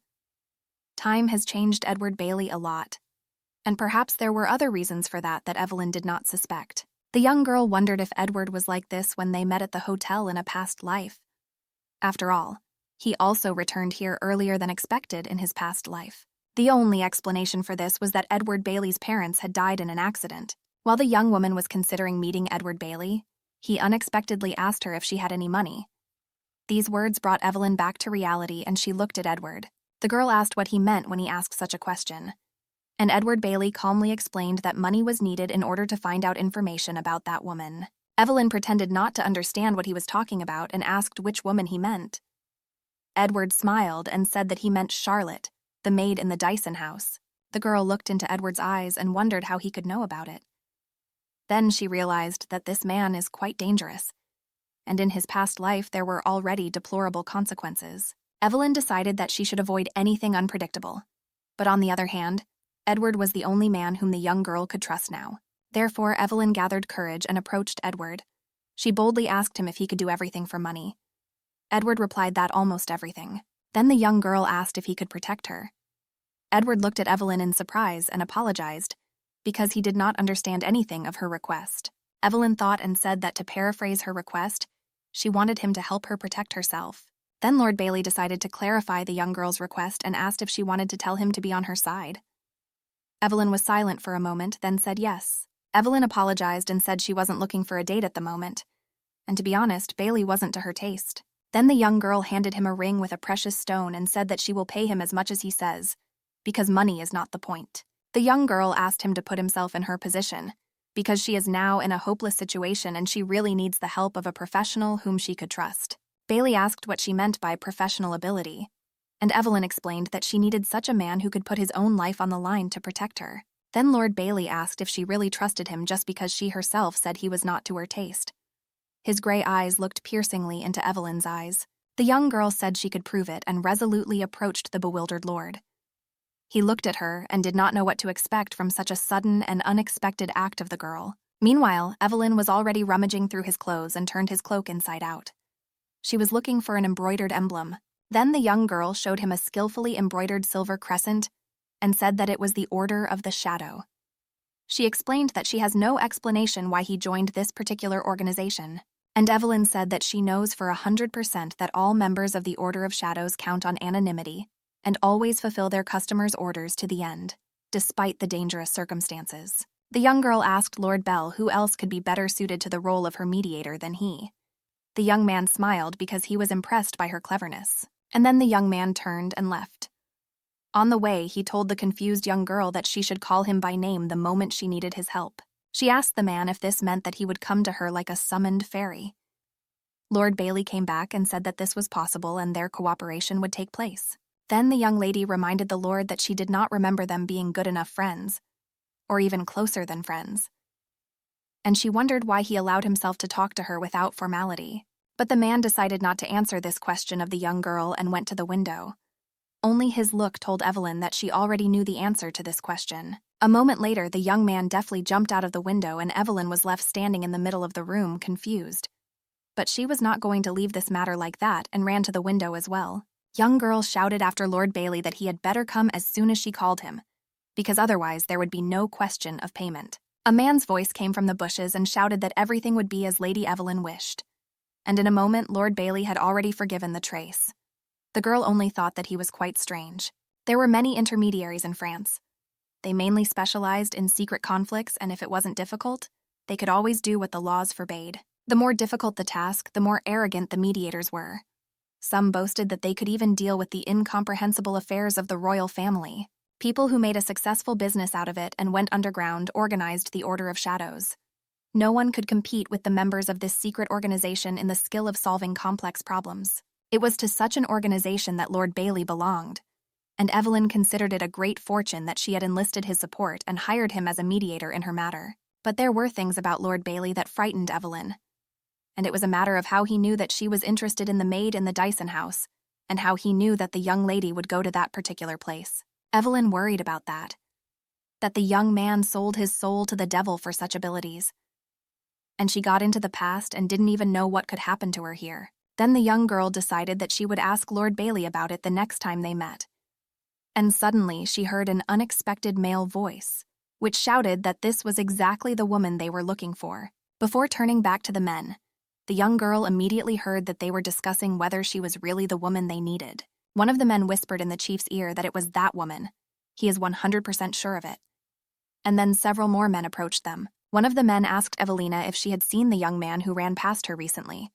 Time has changed Edward Bailey a lot, and perhaps there were other reasons for that Evelyn did not suspect. The young girl wondered if Edward was like this when they met at the hotel in a past life. After all, he also returned here earlier than expected in his past life. The only explanation for this was that Edward Bailey's parents had died in an accident. While the young woman was considering meeting Edward Bailey, he unexpectedly asked her if she had any money. These words brought Evelyn back to reality and she looked at Edward. The girl asked what he meant when he asked such a question, and Edward Bailey calmly explained that money was needed in order to find out information about that woman. Evelyn pretended not to understand what he was talking about and asked which woman he meant. Edward smiled and said that he meant Charlotte, the maid in the Dyson house. The girl looked into Edward's eyes and wondered how he could know about it. Then she realized that this man is quite dangerous, and in his past life there were already deplorable consequences. Evelyn decided that she should avoid anything unpredictable. But on the other hand, Edward was the only man whom the young girl could trust now. Therefore, Evelyn gathered courage and approached Edward. She boldly asked him if he could do everything for money. Edward replied that almost everything. Then the young girl asked if he could protect her. Edward looked at Evelyn in surprise and apologized, because he did not understand anything of her request. Evelyn thought and said that to paraphrase her request, she wanted him to help her protect herself. Then Lord Bailey decided to clarify the young girl's request and asked if she wanted to tell him to be on her side. Evelyn was silent for a moment, then said yes. Evelyn apologized and said she wasn't looking for a date at the moment, and to be honest, Bailey wasn't to her taste. Then the young girl handed him a ring with a precious stone and said that she will pay him as much as he says, because money is not the point. The young girl asked him to put himself in her position, because she is now in a hopeless situation and she really needs the help of a professional whom she could trust. Bailey asked what she meant by professional ability, and Evelyn explained that she needed such a man who could put his own life on the line to protect her. Then Lord Bailey asked if she really trusted him just because she herself said he was not to her taste. His gray eyes looked piercingly into Evelyn's eyes. The young girl said she could prove it and resolutely approached the bewildered lord. He looked at her and did not know what to expect from such a sudden and unexpected act of the girl. Meanwhile, Evelyn was already rummaging through his clothes and turned his cloak inside out. She was looking for an embroidered emblem. Then the young girl showed him a skillfully embroidered silver crescent and said that it was the Order of the Shadow. She explained that she has no explanation why he joined this particular organization, and Evelyn said that she knows for 100% that all members of the Order of Shadows count on anonymity and always fulfill their customers' orders to the end, despite the dangerous circumstances. The young girl asked Lord Bell who else could be better suited to the role of her mediator than he. The young man smiled because he was impressed by her cleverness, and then the young man turned and left. On the way, he told the confused young girl that she should call him by name the moment she needed his help. She asked the man if this meant that he would come to her like a summoned fairy. Lord Bailey came back and said that this was possible and their cooperation would take place. Then the young lady reminded the Lord that she did not remember them being good enough friends, or even closer than friends. And she wondered why he allowed himself to talk to her without formality. But the man decided not to answer this question of the young girl and went to the window. Only his look told Evelyn that she already knew the answer to this question. A moment later, the young man deftly jumped out of the window and Evelyn was left standing in the middle of the room, confused. But she was not going to leave this matter like that and ran to the window as well. Young girl shouted after Lord Bailey that he had better come as soon as she called him, because otherwise there would be no question of payment. A man's voice came from the bushes and shouted that everything would be as Lady Evelyn wished. And in a moment, Lord Bailey had already forgiven the trace. The girl only thought that he was quite strange. There were many intermediaries in France. They mainly specialized in secret conflicts, and if it wasn't difficult, they could always do what the laws forbade. The more difficult the task, the more arrogant the mediators were. Some boasted that they could even deal with the incomprehensible affairs of the royal family. People who made a successful business out of it and went underground organized the Order of Shadows. No one could compete with the members of this secret organization in the skill of solving complex problems. It was to such an organization that Lord Bailey belonged, and Evelyn considered it a great fortune that she had enlisted his support and hired him as a mediator in her matter. But there were things about Lord Bailey that frightened Evelyn, and it was a matter of how he knew that she was interested in the maid in the Dyson house, and how he knew that the young lady would go to that particular place. Evelyn worried about that the young man sold his soul to the devil for such abilities. And she got into the past and didn't even know what could happen to her here. Then the young girl decided that she would ask Lord Bailey about it the next time they met. And suddenly she heard an unexpected male voice, which shouted that this was exactly the woman they were looking for. Before turning back to the men, the young girl immediately heard that they were discussing whether she was really the woman they needed. One of the men whispered in the chief's ear that it was that woman. He is 100% sure of it. And then several more men approached them. One of the men asked Evelina if she had seen the young man who ran past her recently.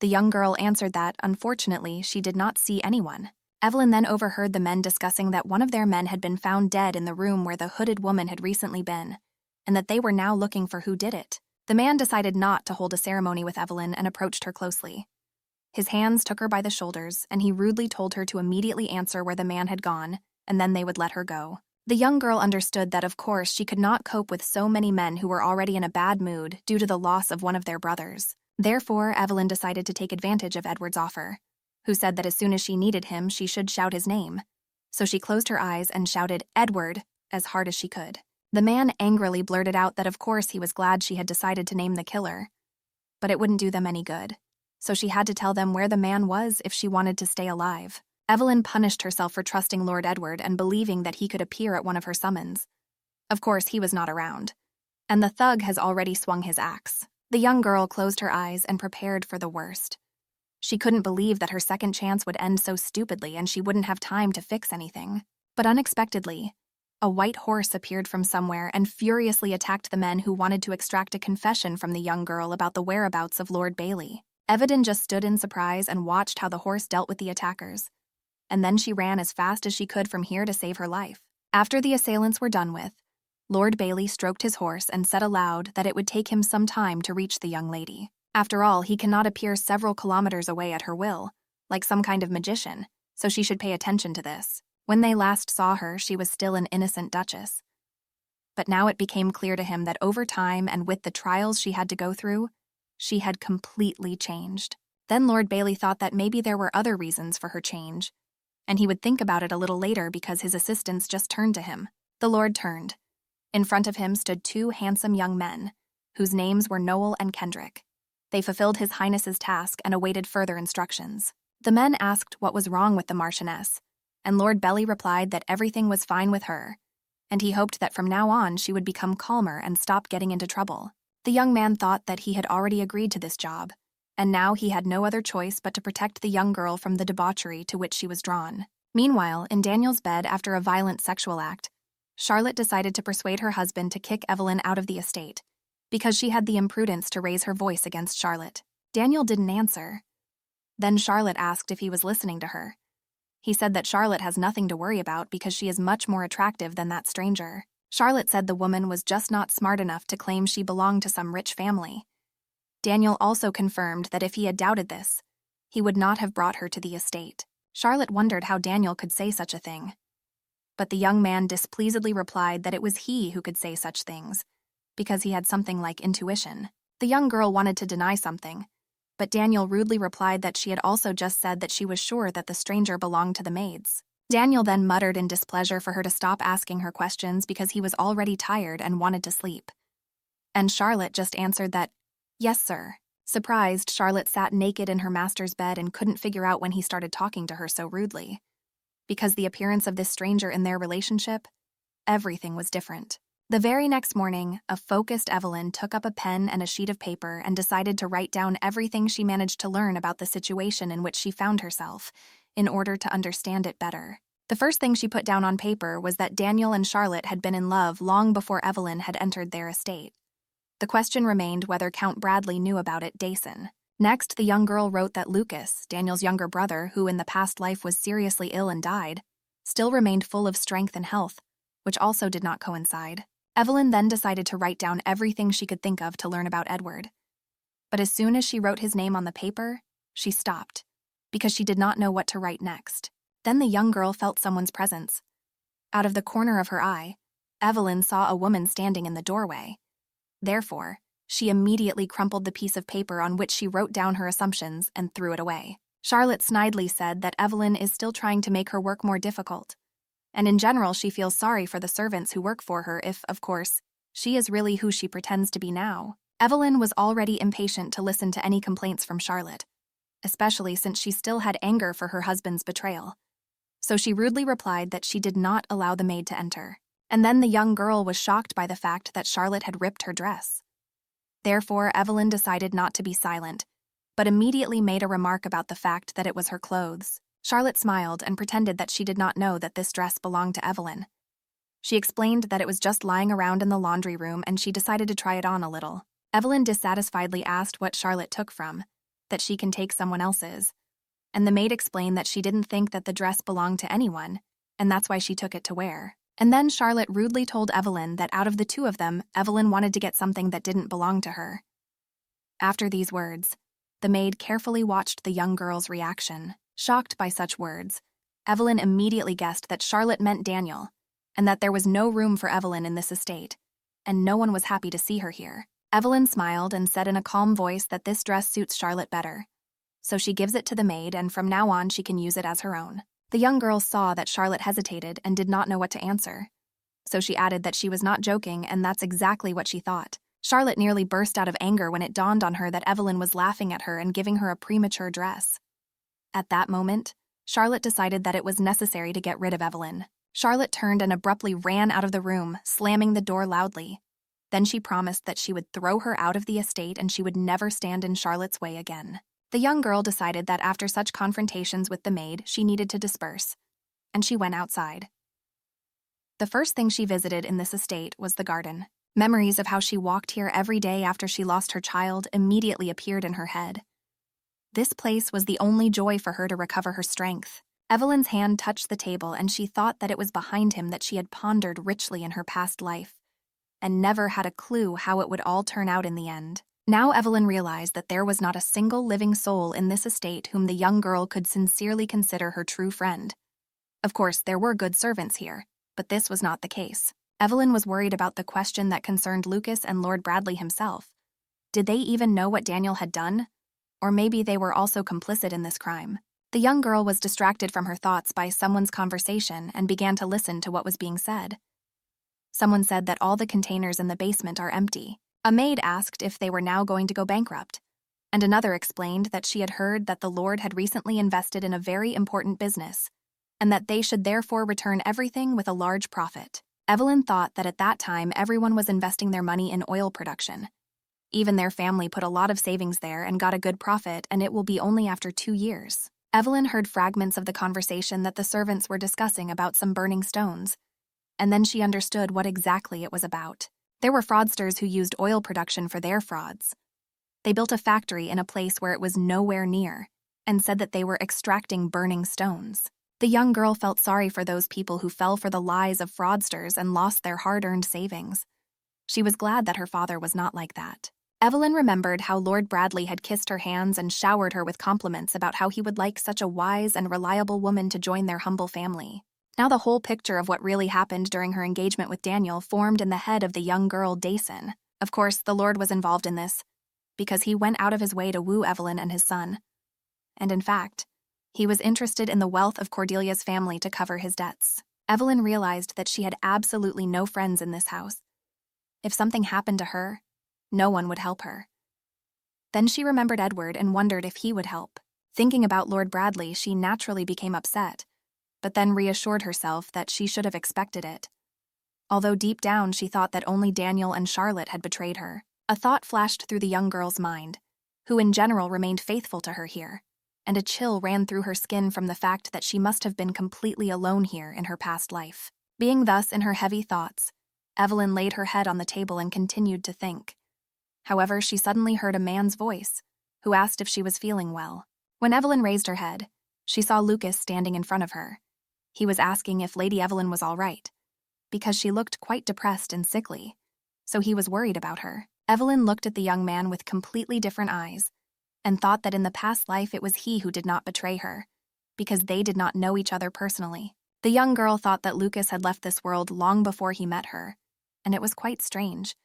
The young girl answered that, unfortunately, she did not see anyone. Evelyn then overheard the men discussing that one of their men had been found dead in the room where the hooded woman had recently been, and that they were now looking for who did it. The man decided not to hold a ceremony with Evelyn and approached her closely. His hands took her by the shoulders, and he rudely told her to immediately answer where the man had gone, and then they would let her go. The young girl understood that, of course, she could not cope with so many men who were already in a bad mood due to the loss of one of their brothers. Therefore, Evelyn decided to take advantage of Edward's offer, who said that as soon as she needed him, she should shout his name. So she closed her eyes and shouted, "Edward," as hard as she could. The man angrily blurted out that of course he was glad she had decided to name the killer, but it wouldn't do them any good. So she had to tell them where the man was if she wanted to stay alive. Evelyn punished herself for trusting Lord Edward and believing that he could appear at one of her summons. Of course, he was not around, and the thug has already swung his axe. The young girl closed her eyes and prepared for the worst. She couldn't believe that her second chance would end so stupidly and she wouldn't have time to fix anything. But unexpectedly, a white horse appeared from somewhere and furiously attacked the men who wanted to extract a confession from the young girl about the whereabouts of Lord Bailey. Evelyn just stood in surprise and watched how the horse dealt with the attackers. And then she ran as fast as she could from here to save her life. After the assailants were done with, Lord Bailey stroked his horse and said aloud that it would take him some time to reach the young lady. After all, he cannot appear several kilometers away at her will, like some kind of magician, so she should pay attention to this. When they last saw her, she was still an innocent duchess. But now it became clear to him that over time and with the trials she had to go through, she had completely changed. Then Lord Bailey thought that maybe there were other reasons for her change, and he would think about it a little later because his assistants just turned to him. The Lord turned. In front of him stood two handsome young men, whose names were Noel and Kendrick. They fulfilled His Highness's task and awaited further instructions. The men asked what was wrong with the Marchioness, and Lord Bailey replied that everything was fine with her, and he hoped that from now on she would become calmer and stop getting into trouble. The young man thought that he had already agreed to this job, and now he had no other choice but to protect the young girl from the debauchery to which she was drawn. Meanwhile, in Daniel's bed after a violent sexual act, Charlotte decided to persuade her husband to kick Evelyn out of the estate, because she had the imprudence to raise her voice against Charlotte. Daniel didn't answer. Then Charlotte asked if he was listening to her. He said that Charlotte has nothing to worry about because she is much more attractive than that stranger. Charlotte said the woman was just not smart enough to claim she belonged to some rich family. Daniel also confirmed that if he had doubted this, he would not have brought her to the estate. Charlotte wondered how Daniel could say such a thing. But the young man displeasedly replied that it was he who could say such things, because he had something like intuition. The young girl wanted to deny something, but Daniel rudely replied that she had also just said that she was sure that the stranger belonged to the maids. Daniel then muttered in displeasure for her to stop asking her questions because he was already tired and wanted to sleep. And Charlotte just answered that, "Yes, sir." Surprised, Charlotte sat naked in her master's bed and couldn't figure out when he started talking to her so rudely. Because the appearance of this stranger in their relationship, everything was different. The very next morning, a focused Evelyn took up a pen and a sheet of paper and decided to write down everything she managed to learn about the situation in which she found herself, in order to understand it better. The first thing she put down on paper was that Daniel and Charlotte had been in love long before Evelyn had entered their estate. The question remained whether Count Bradley knew about it, Dason. Next, the young girl wrote that Lucas, Daniel's younger brother, who in the past life was seriously ill and died, still remained full of strength and health, which also did not coincide. Evelyn then decided to write down everything she could think of to learn about Edward. But as soon as she wrote his name on the paper, she stopped, because she did not know what to write next. Then the young girl felt someone's presence. Out of the corner of her eye, Evelyn saw a woman standing in the doorway. Therefore, she immediately crumpled the piece of paper on which she wrote down her assumptions and threw it away. Charlotte snidely said that Evelyn is still trying to make her work more difficult. And in general, she feels sorry for the servants who work for her if, of course, she is really who she pretends to be now. Evelyn was already impatient to listen to any complaints from Charlotte, especially since she still had anger for her husband's betrayal. So she rudely replied that she did not allow the maid to enter. And then the young girl was shocked by the fact that Charlotte had ripped her dress. Therefore, Evelyn decided not to be silent, but immediately made a remark about the fact that it was her clothes. Charlotte smiled and pretended that she did not know that this dress belonged to Evelyn. She explained that it was just lying around in the laundry room and she decided to try it on a little. Evelyn dissatisfiedly asked what Charlotte took from, that she can take someone else's. And the maid explained that she didn't think that the dress belonged to anyone, and that's why she took it to wear. And then Charlotte rudely told Evelyn that out of the two of them, Evelyn wanted to get something that didn't belong to her. After these words, the maid carefully watched the young girl's reaction. Shocked by such words, Evelyn immediately guessed that Charlotte meant Daniel, and that there was no room for Evelyn in this estate, and no one was happy to see her here. Evelyn smiled and said in a calm voice that this dress suits Charlotte better. So she gives it to the maid, and from now on she can use it as her own. The young girl saw that Charlotte hesitated and did not know what to answer. So she added that she was not joking, and that's exactly what she thought. Charlotte nearly burst out of anger when it dawned on her that Evelyn was laughing at her and giving her a premature dress. At that moment, Charlotte decided that it was necessary to get rid of Evelyn. Charlotte turned and abruptly ran out of the room, slamming the door loudly. Then she promised that she would throw her out of the estate and she would never stand in Charlotte's way again. The young girl decided that after such confrontations with the maid, she needed to disperse, and she went outside. The first thing she visited in this estate was the garden. Memories of how she walked here every day after she lost her child immediately appeared in her head. This place was the only joy for her to recover her strength. Evelyn's hand touched the table, and she thought that it was behind him that she had pondered richly in her past life, and never had a clue how it would all turn out in the end. Now Evelyn realized that there was not a single living soul in this estate whom the young girl could sincerely consider her true friend. Of course, there were good servants here, but this was not the case. Evelyn was worried about the question that concerned Lucas and Lord Bradley himself. Did they even know what Daniel had done? Or maybe they were also complicit in this crime. The young girl was distracted from her thoughts by someone's conversation and began to listen to what was being said. Someone said that all the containers in the basement are empty. A maid asked if they were now going to go bankrupt, and another explained that she had heard that the Lord had recently invested in a very important business, and that they should therefore return everything with a large profit. Evelyn thought that at that time everyone was investing their money in oil production. Even their family put a lot of savings there and got a good profit, and it will be only after 2 years. Evelyn heard fragments of the conversation that the servants were discussing about some burning stones, and then she understood what exactly it was about. There were fraudsters who used oil production for their frauds. They built a factory in a place where it was nowhere near, and said that they were extracting burning stones. The young girl felt sorry for those people who fell for the lies of fraudsters and lost their hard-earned savings. She was glad that her father was not like that. Evelyn remembered how Lord Bradley had kissed her hands and showered her with compliments about how he would like such a wise and reliable woman to join their humble family. Now the whole picture of what really happened during her engagement with Daniel formed in the head of the young girl Dason. Of course, the Lord was involved in this, because he went out of his way to woo Evelyn and his son. And in fact, he was interested in the wealth of Cordelia's family to cover his debts. Evelyn realized that she had absolutely no friends in this house. If something happened to her, no one would help her. Then she remembered Edward and wondered if he would help. Thinking about Lord Bradley, she naturally became upset, but then reassured herself that she should have expected it. Although deep down she thought that only Daniel and Charlotte had betrayed her, a thought flashed through the young girl's mind, who in general remained faithful to her here, and a chill ran through her skin from the fact that she must have been completely alone here in her past life. Being thus in her heavy thoughts, Evelyn laid her head on the table and continued to think. However, she suddenly heard a man's voice, who asked if she was feeling well. When Evelyn raised her head, she saw Lucas standing in front of her. He was asking if Lady Evelyn was all right, because she looked quite depressed and sickly, so he was worried about her. Evelyn looked at the young man with completely different eyes, and thought that in the past life it was he who did not betray her, because they did not know each other personally. The young girl thought that Lucas had left this world long before he met her, and it was quite strange,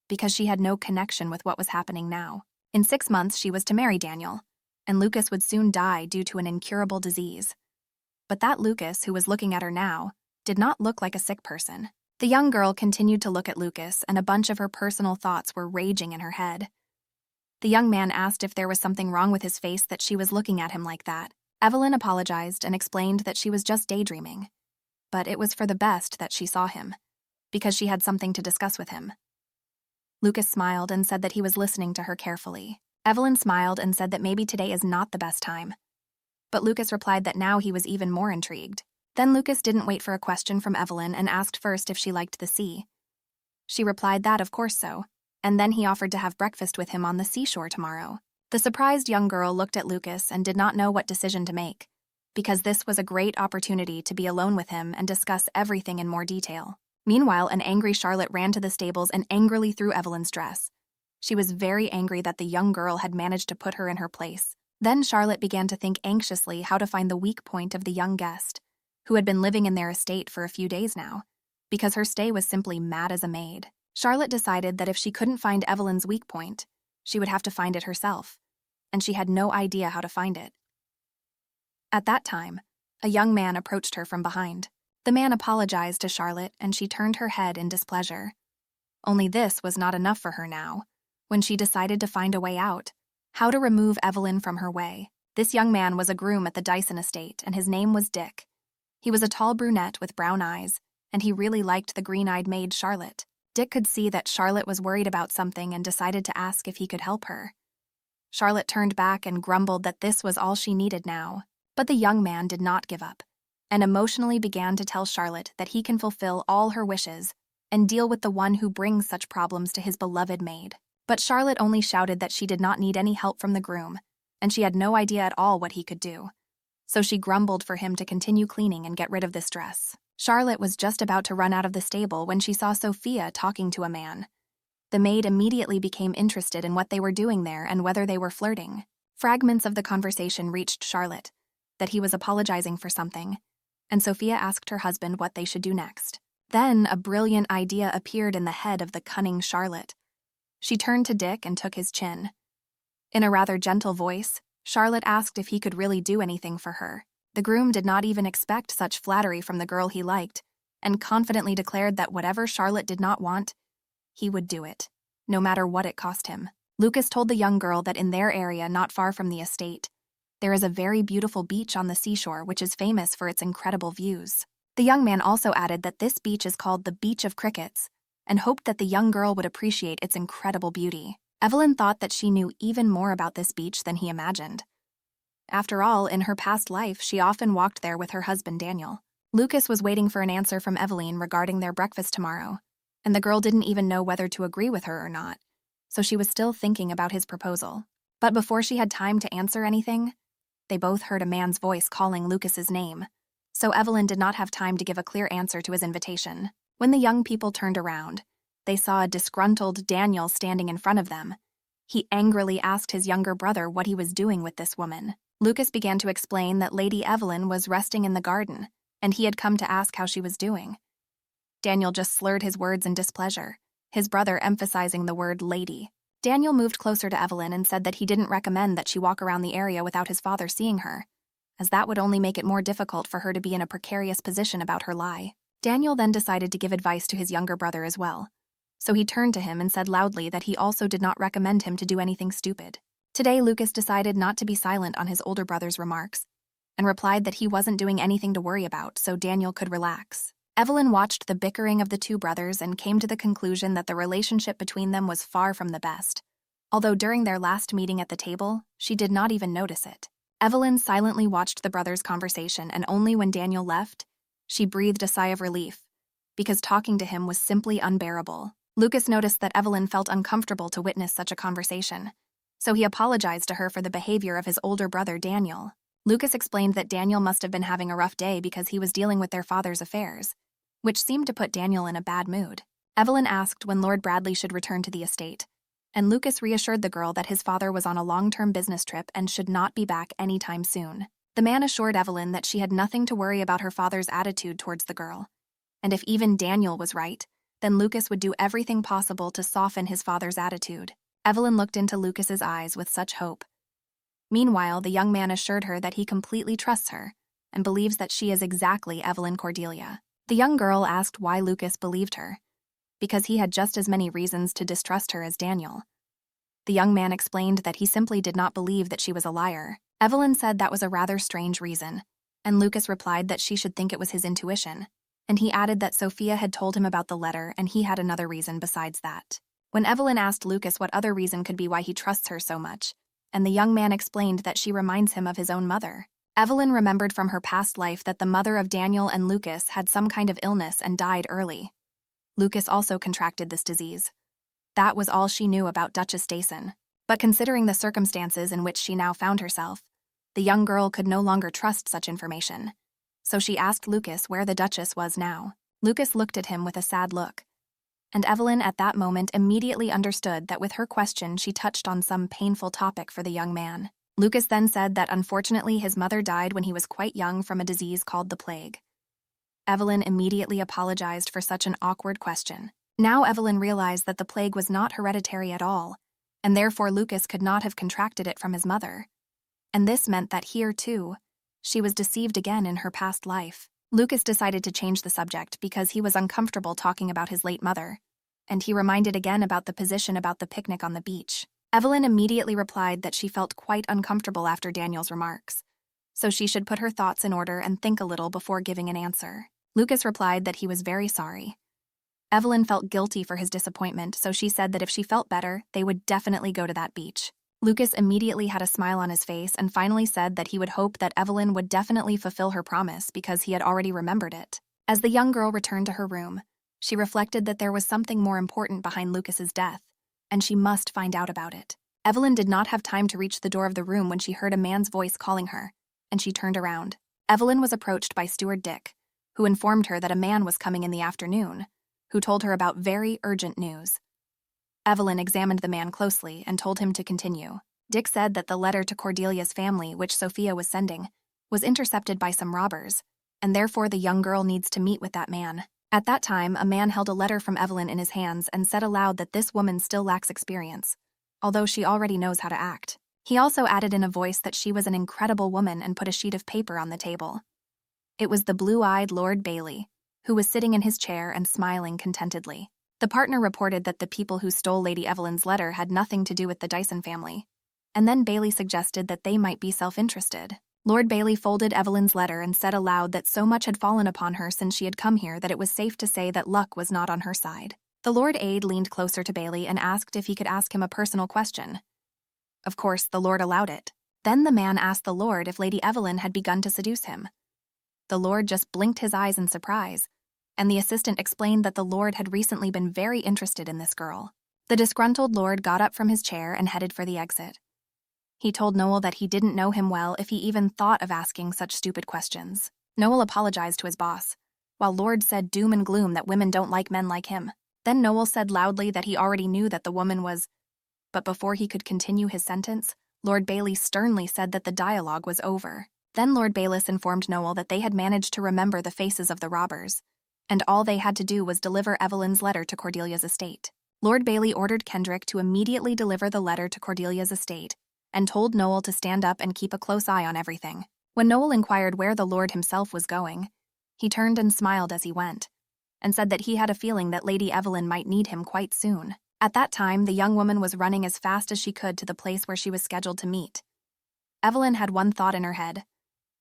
because she had no connection with what was happening now. In 6 months, she was to marry Daniel, and Lucas would soon die due to an incurable disease. But that Lucas, who was looking at her now, did not look like a sick person. The young girl continued to look at Lucas, and a bunch of her personal thoughts were raging in her head. The young man asked if there was something wrong with his face that she was looking at him like that. Evelyn apologized and explained that she was just daydreaming. But it was for the best that she saw him, because she had something to discuss with him. Lucas smiled and said that he was listening to her carefully. Evelyn smiled and said that maybe today is not the best time. But Lucas replied that now he was even more intrigued. Then Lucas didn't wait for a question from Evelyn and asked first if she liked the sea. She replied that of course so, and then he offered to have breakfast with him on the seashore tomorrow. The surprised young girl looked at Lucas and did not know what decision to make, because this was a great opportunity to be alone with him and discuss everything in more detail. Meanwhile, an angry Charlotte ran to the stables and angrily threw Evelyn's dress. She was very angry that the young girl had managed to put her in her place. Then Charlotte began to think anxiously how to find the weak point of the young guest, who had been living in their estate for a few days now, because her stay was simply mad as a maid. Charlotte decided that if she couldn't find Evelyn's weak point, she would have to find it herself, and she had no idea how to find it. At that time, a young man approached her from behind. The man apologized to Charlotte, and she turned her head in displeasure. Only this was not enough for her now, when she decided to find a way out, how to remove Evelyn from her way. This young man was a groom at the Dyson estate, and his name was Dick. He was a tall brunette with brown eyes, and he really liked the green-eyed maid Charlotte. Dick could see that Charlotte was worried about something and decided to ask if he could help her. Charlotte turned back and grumbled that this was all she needed now. But the young man did not give up, and emotionally began to tell Charlotte that he can fulfill all her wishes and deal with the one who brings such problems to his beloved maid. But Charlotte only shouted that she did not need any help from the groom, and she had no idea at all what he could do. So she grumbled for him to continue cleaning and get rid of this dress. Charlotte was just about to run out of the stable when she saw Sophia talking to a man. The maid immediately became interested in what they were doing there and whether they were flirting. Fragments of the conversation reached Charlotte, that he was apologizing for something, and Sophia asked her husband what they should do next. Then a brilliant idea appeared in the head of the cunning Charlotte. She turned to Dick and took his chin. In a rather gentle voice, Charlotte asked if he could really do anything for her. The groom did not even expect such flattery from the girl he liked, and confidently declared that whatever Charlotte did not want, he would do it, no matter what it cost him. Lucas told the young girl that in their area not far from the estate, there is a very beautiful beach on the seashore which is famous for its incredible views. The young man also added that this beach is called the Beach of Crickets, and hoped that the young girl would appreciate its incredible beauty. Evelyn thought that she knew even more about this beach than he imagined. After all, in her past life, she often walked there with her husband Daniel. Lucas was waiting for an answer from Evelyn regarding their breakfast tomorrow, and the girl didn't even know whether to agree with her or not, so she was still thinking about his proposal. But before she had time to answer anything, they both heard a man's voice calling Lucas's name, so Evelyn did not have time to give a clear answer to his invitation. When the young people turned around, they saw a disgruntled Daniel standing in front of them, He angrily asked his younger brother what he was doing with this woman. Lucas began to explain that Lady Evelyn was resting in the garden, and he had come to ask how she was doing. Daniel just slurred his words in displeasure, his brother emphasizing the word lady. Daniel moved closer to Evelyn and said that he didn't recommend that she walk around the area without his father seeing her, as that would only make it more difficult for her to be in a precarious position about her lie. Daniel then decided to give advice to his younger brother as well, so he turned to him and said loudly that he also did not recommend him to do anything stupid. Today, Lucas decided not to be silent on his older brother's remarks, and replied that he wasn't doing anything to worry about, so Daniel could relax. Evelyn watched the bickering of the two brothers and came to the conclusion that the relationship between them was far from the best, although during their last meeting at the table, she did not even notice it. Evelyn silently watched the brothers' conversation, and only when Daniel left, she breathed a sigh of relief, because talking to him was simply unbearable. Lucas noticed that Evelyn felt uncomfortable to witness such a conversation, so he apologized to her for the behavior of his older brother Daniel. Lucas explained that Daniel must have been having a rough day because he was dealing with their father's affairs, which seemed to put Daniel in a bad mood. Evelyn asked when Lord Bradley should return to the estate, and Lucas reassured the girl that his father was on a long-term business trip and should not be back anytime soon. The man assured Evelyn that she had nothing to worry about her father's attitude towards the girl, and if even Daniel was right, then Lucas would do everything possible to soften his father's attitude. Evelyn looked into Lucas's eyes with such hope. Meanwhile, the young man assured her that he completely trusts her and believes that she is exactly Evelyn Cordelia. The young girl asked why Lucas believed her, because he had just as many reasons to distrust her as Daniel. The young man explained that he simply did not believe that she was a liar. Evelyn said that was a rather strange reason, and Lucas replied that she should think it was his intuition, and he added that Sophia had told him about the letter and he had another reason besides that. When Evelyn asked Lucas what other reason could be why he trusts her so much, and the young man explained that she reminds him of his own mother, Evelyn remembered from her past life that the mother of Daniel and Lucas had some kind of illness and died early. Lucas also contracted this disease. That was all she knew about Duchess Dayson. But considering the circumstances in which she now found herself, the young girl could no longer trust such information. So she asked Lucas where the Duchess was now. Lucas looked at him with a sad look, and Evelyn at that moment immediately understood that with her question she touched on some painful topic for the young man. Lucas then said that unfortunately his mother died when he was quite young from a disease called the plague. Evelyn immediately apologized for such an awkward question. Now Evelyn realized that the plague was not hereditary at all, and therefore Lucas could not have contracted it from his mother. And this meant that here, too, she was deceived again in her past life. Lucas decided to change the subject because he was uncomfortable talking about his late mother, and he reminded again about the position about the picnic on the beach. Evelyn immediately replied that she felt quite uncomfortable after Daniel's remarks, so she should put her thoughts in order and think a little before giving an answer. Lucas replied that he was very sorry. Evelyn felt guilty for his disappointment, so she said that if she felt better, they would definitely go to that beach. Lucas immediately had a smile on his face and finally said that he would hope that Evelyn would definitely fulfill her promise because he had already remembered it. As the young girl returned to her room, she reflected that there was something more important behind Lucas's death, and she must find out about it. Evelyn did not have time to reach the door of the room when she heard a man's voice calling her, and she turned around. Evelyn was approached by Steward Dick, who informed her that a man was coming in the afternoon, who told her about very urgent news. Evelyn examined the man closely and told him to continue. Dick said that the letter to Cordelia's family, which Sophia was sending, was intercepted by some robbers, and therefore the young girl needs to meet with that man. At that time, a man held a letter from Evelyn in his hands and said aloud that this woman still lacks experience, although she already knows how to act. He also added in a voice that she was an incredible woman and put a sheet of paper on the table. It was the blue-eyed Lord Bailey, who was sitting in his chair and smiling contentedly. The partner reported that the people who stole Lady Evelyn's letter had nothing to do with the Dyson family, and then Bailey suggested that they might be self-interested. Lord Bailey folded Evelyn's letter and said aloud that so much had fallen upon her since she had come here that it was safe to say that luck was not on her side. The Lord Aide leaned closer to Bailey and asked if he could ask him a personal question. Of course, the Lord allowed it. Then the man asked the Lord if Lady Evelyn had begun to seduce him. The Lord just blinked his eyes in surprise, and the assistant explained that the Lord had recently been very interested in this girl. The disgruntled Lord got up from his chair and headed for the exit. He told Noel that he didn't know him well if he even thought of asking such stupid questions. Noel apologized to his boss, while Lord said doom and gloom that women don't like men like him. Then Noel said loudly that he already knew that the woman was, but before he could continue his sentence, Lord Bailey sternly said that the dialogue was over. Then Lord Bayless informed Noel that they had managed to remember the faces of the robbers, and all they had to do was deliver Evelyn's letter to Cordelia's estate. Lord Bailey ordered Kendrick to immediately deliver the letter to Cordelia's estate and told Noel to stand up and keep a close eye on everything. When Noel inquired where the Lord himself was going, he turned and smiled as he went, and said that he had a feeling that Lady Evelyn might need him quite soon. At that time, the young woman was running as fast as she could to the place where she was scheduled to meet. Evelyn had one thought in her head.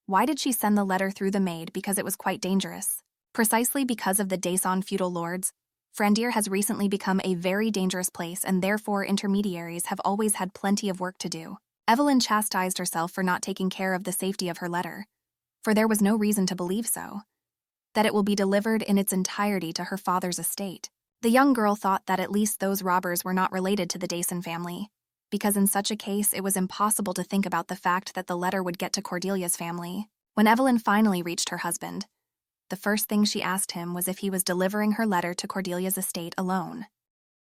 Why did she send the letter through the maid? Because it was quite dangerous. Precisely because of the Daison feudal lords, Frandier has recently become a very dangerous place, and therefore intermediaries have always had plenty of work to do. Evelyn chastised herself for not taking care of the safety of her letter, for there was no reason to believe so, that it will be delivered in its entirety to her father's estate. The young girl thought that at least those robbers were not related to the Daison family, because in such a case it was impossible to think about the fact that the letter would get to Cordelia's family. When Evelyn finally reached her husband, the first thing she asked him was if he was delivering her letter to Cordelia's estate alone.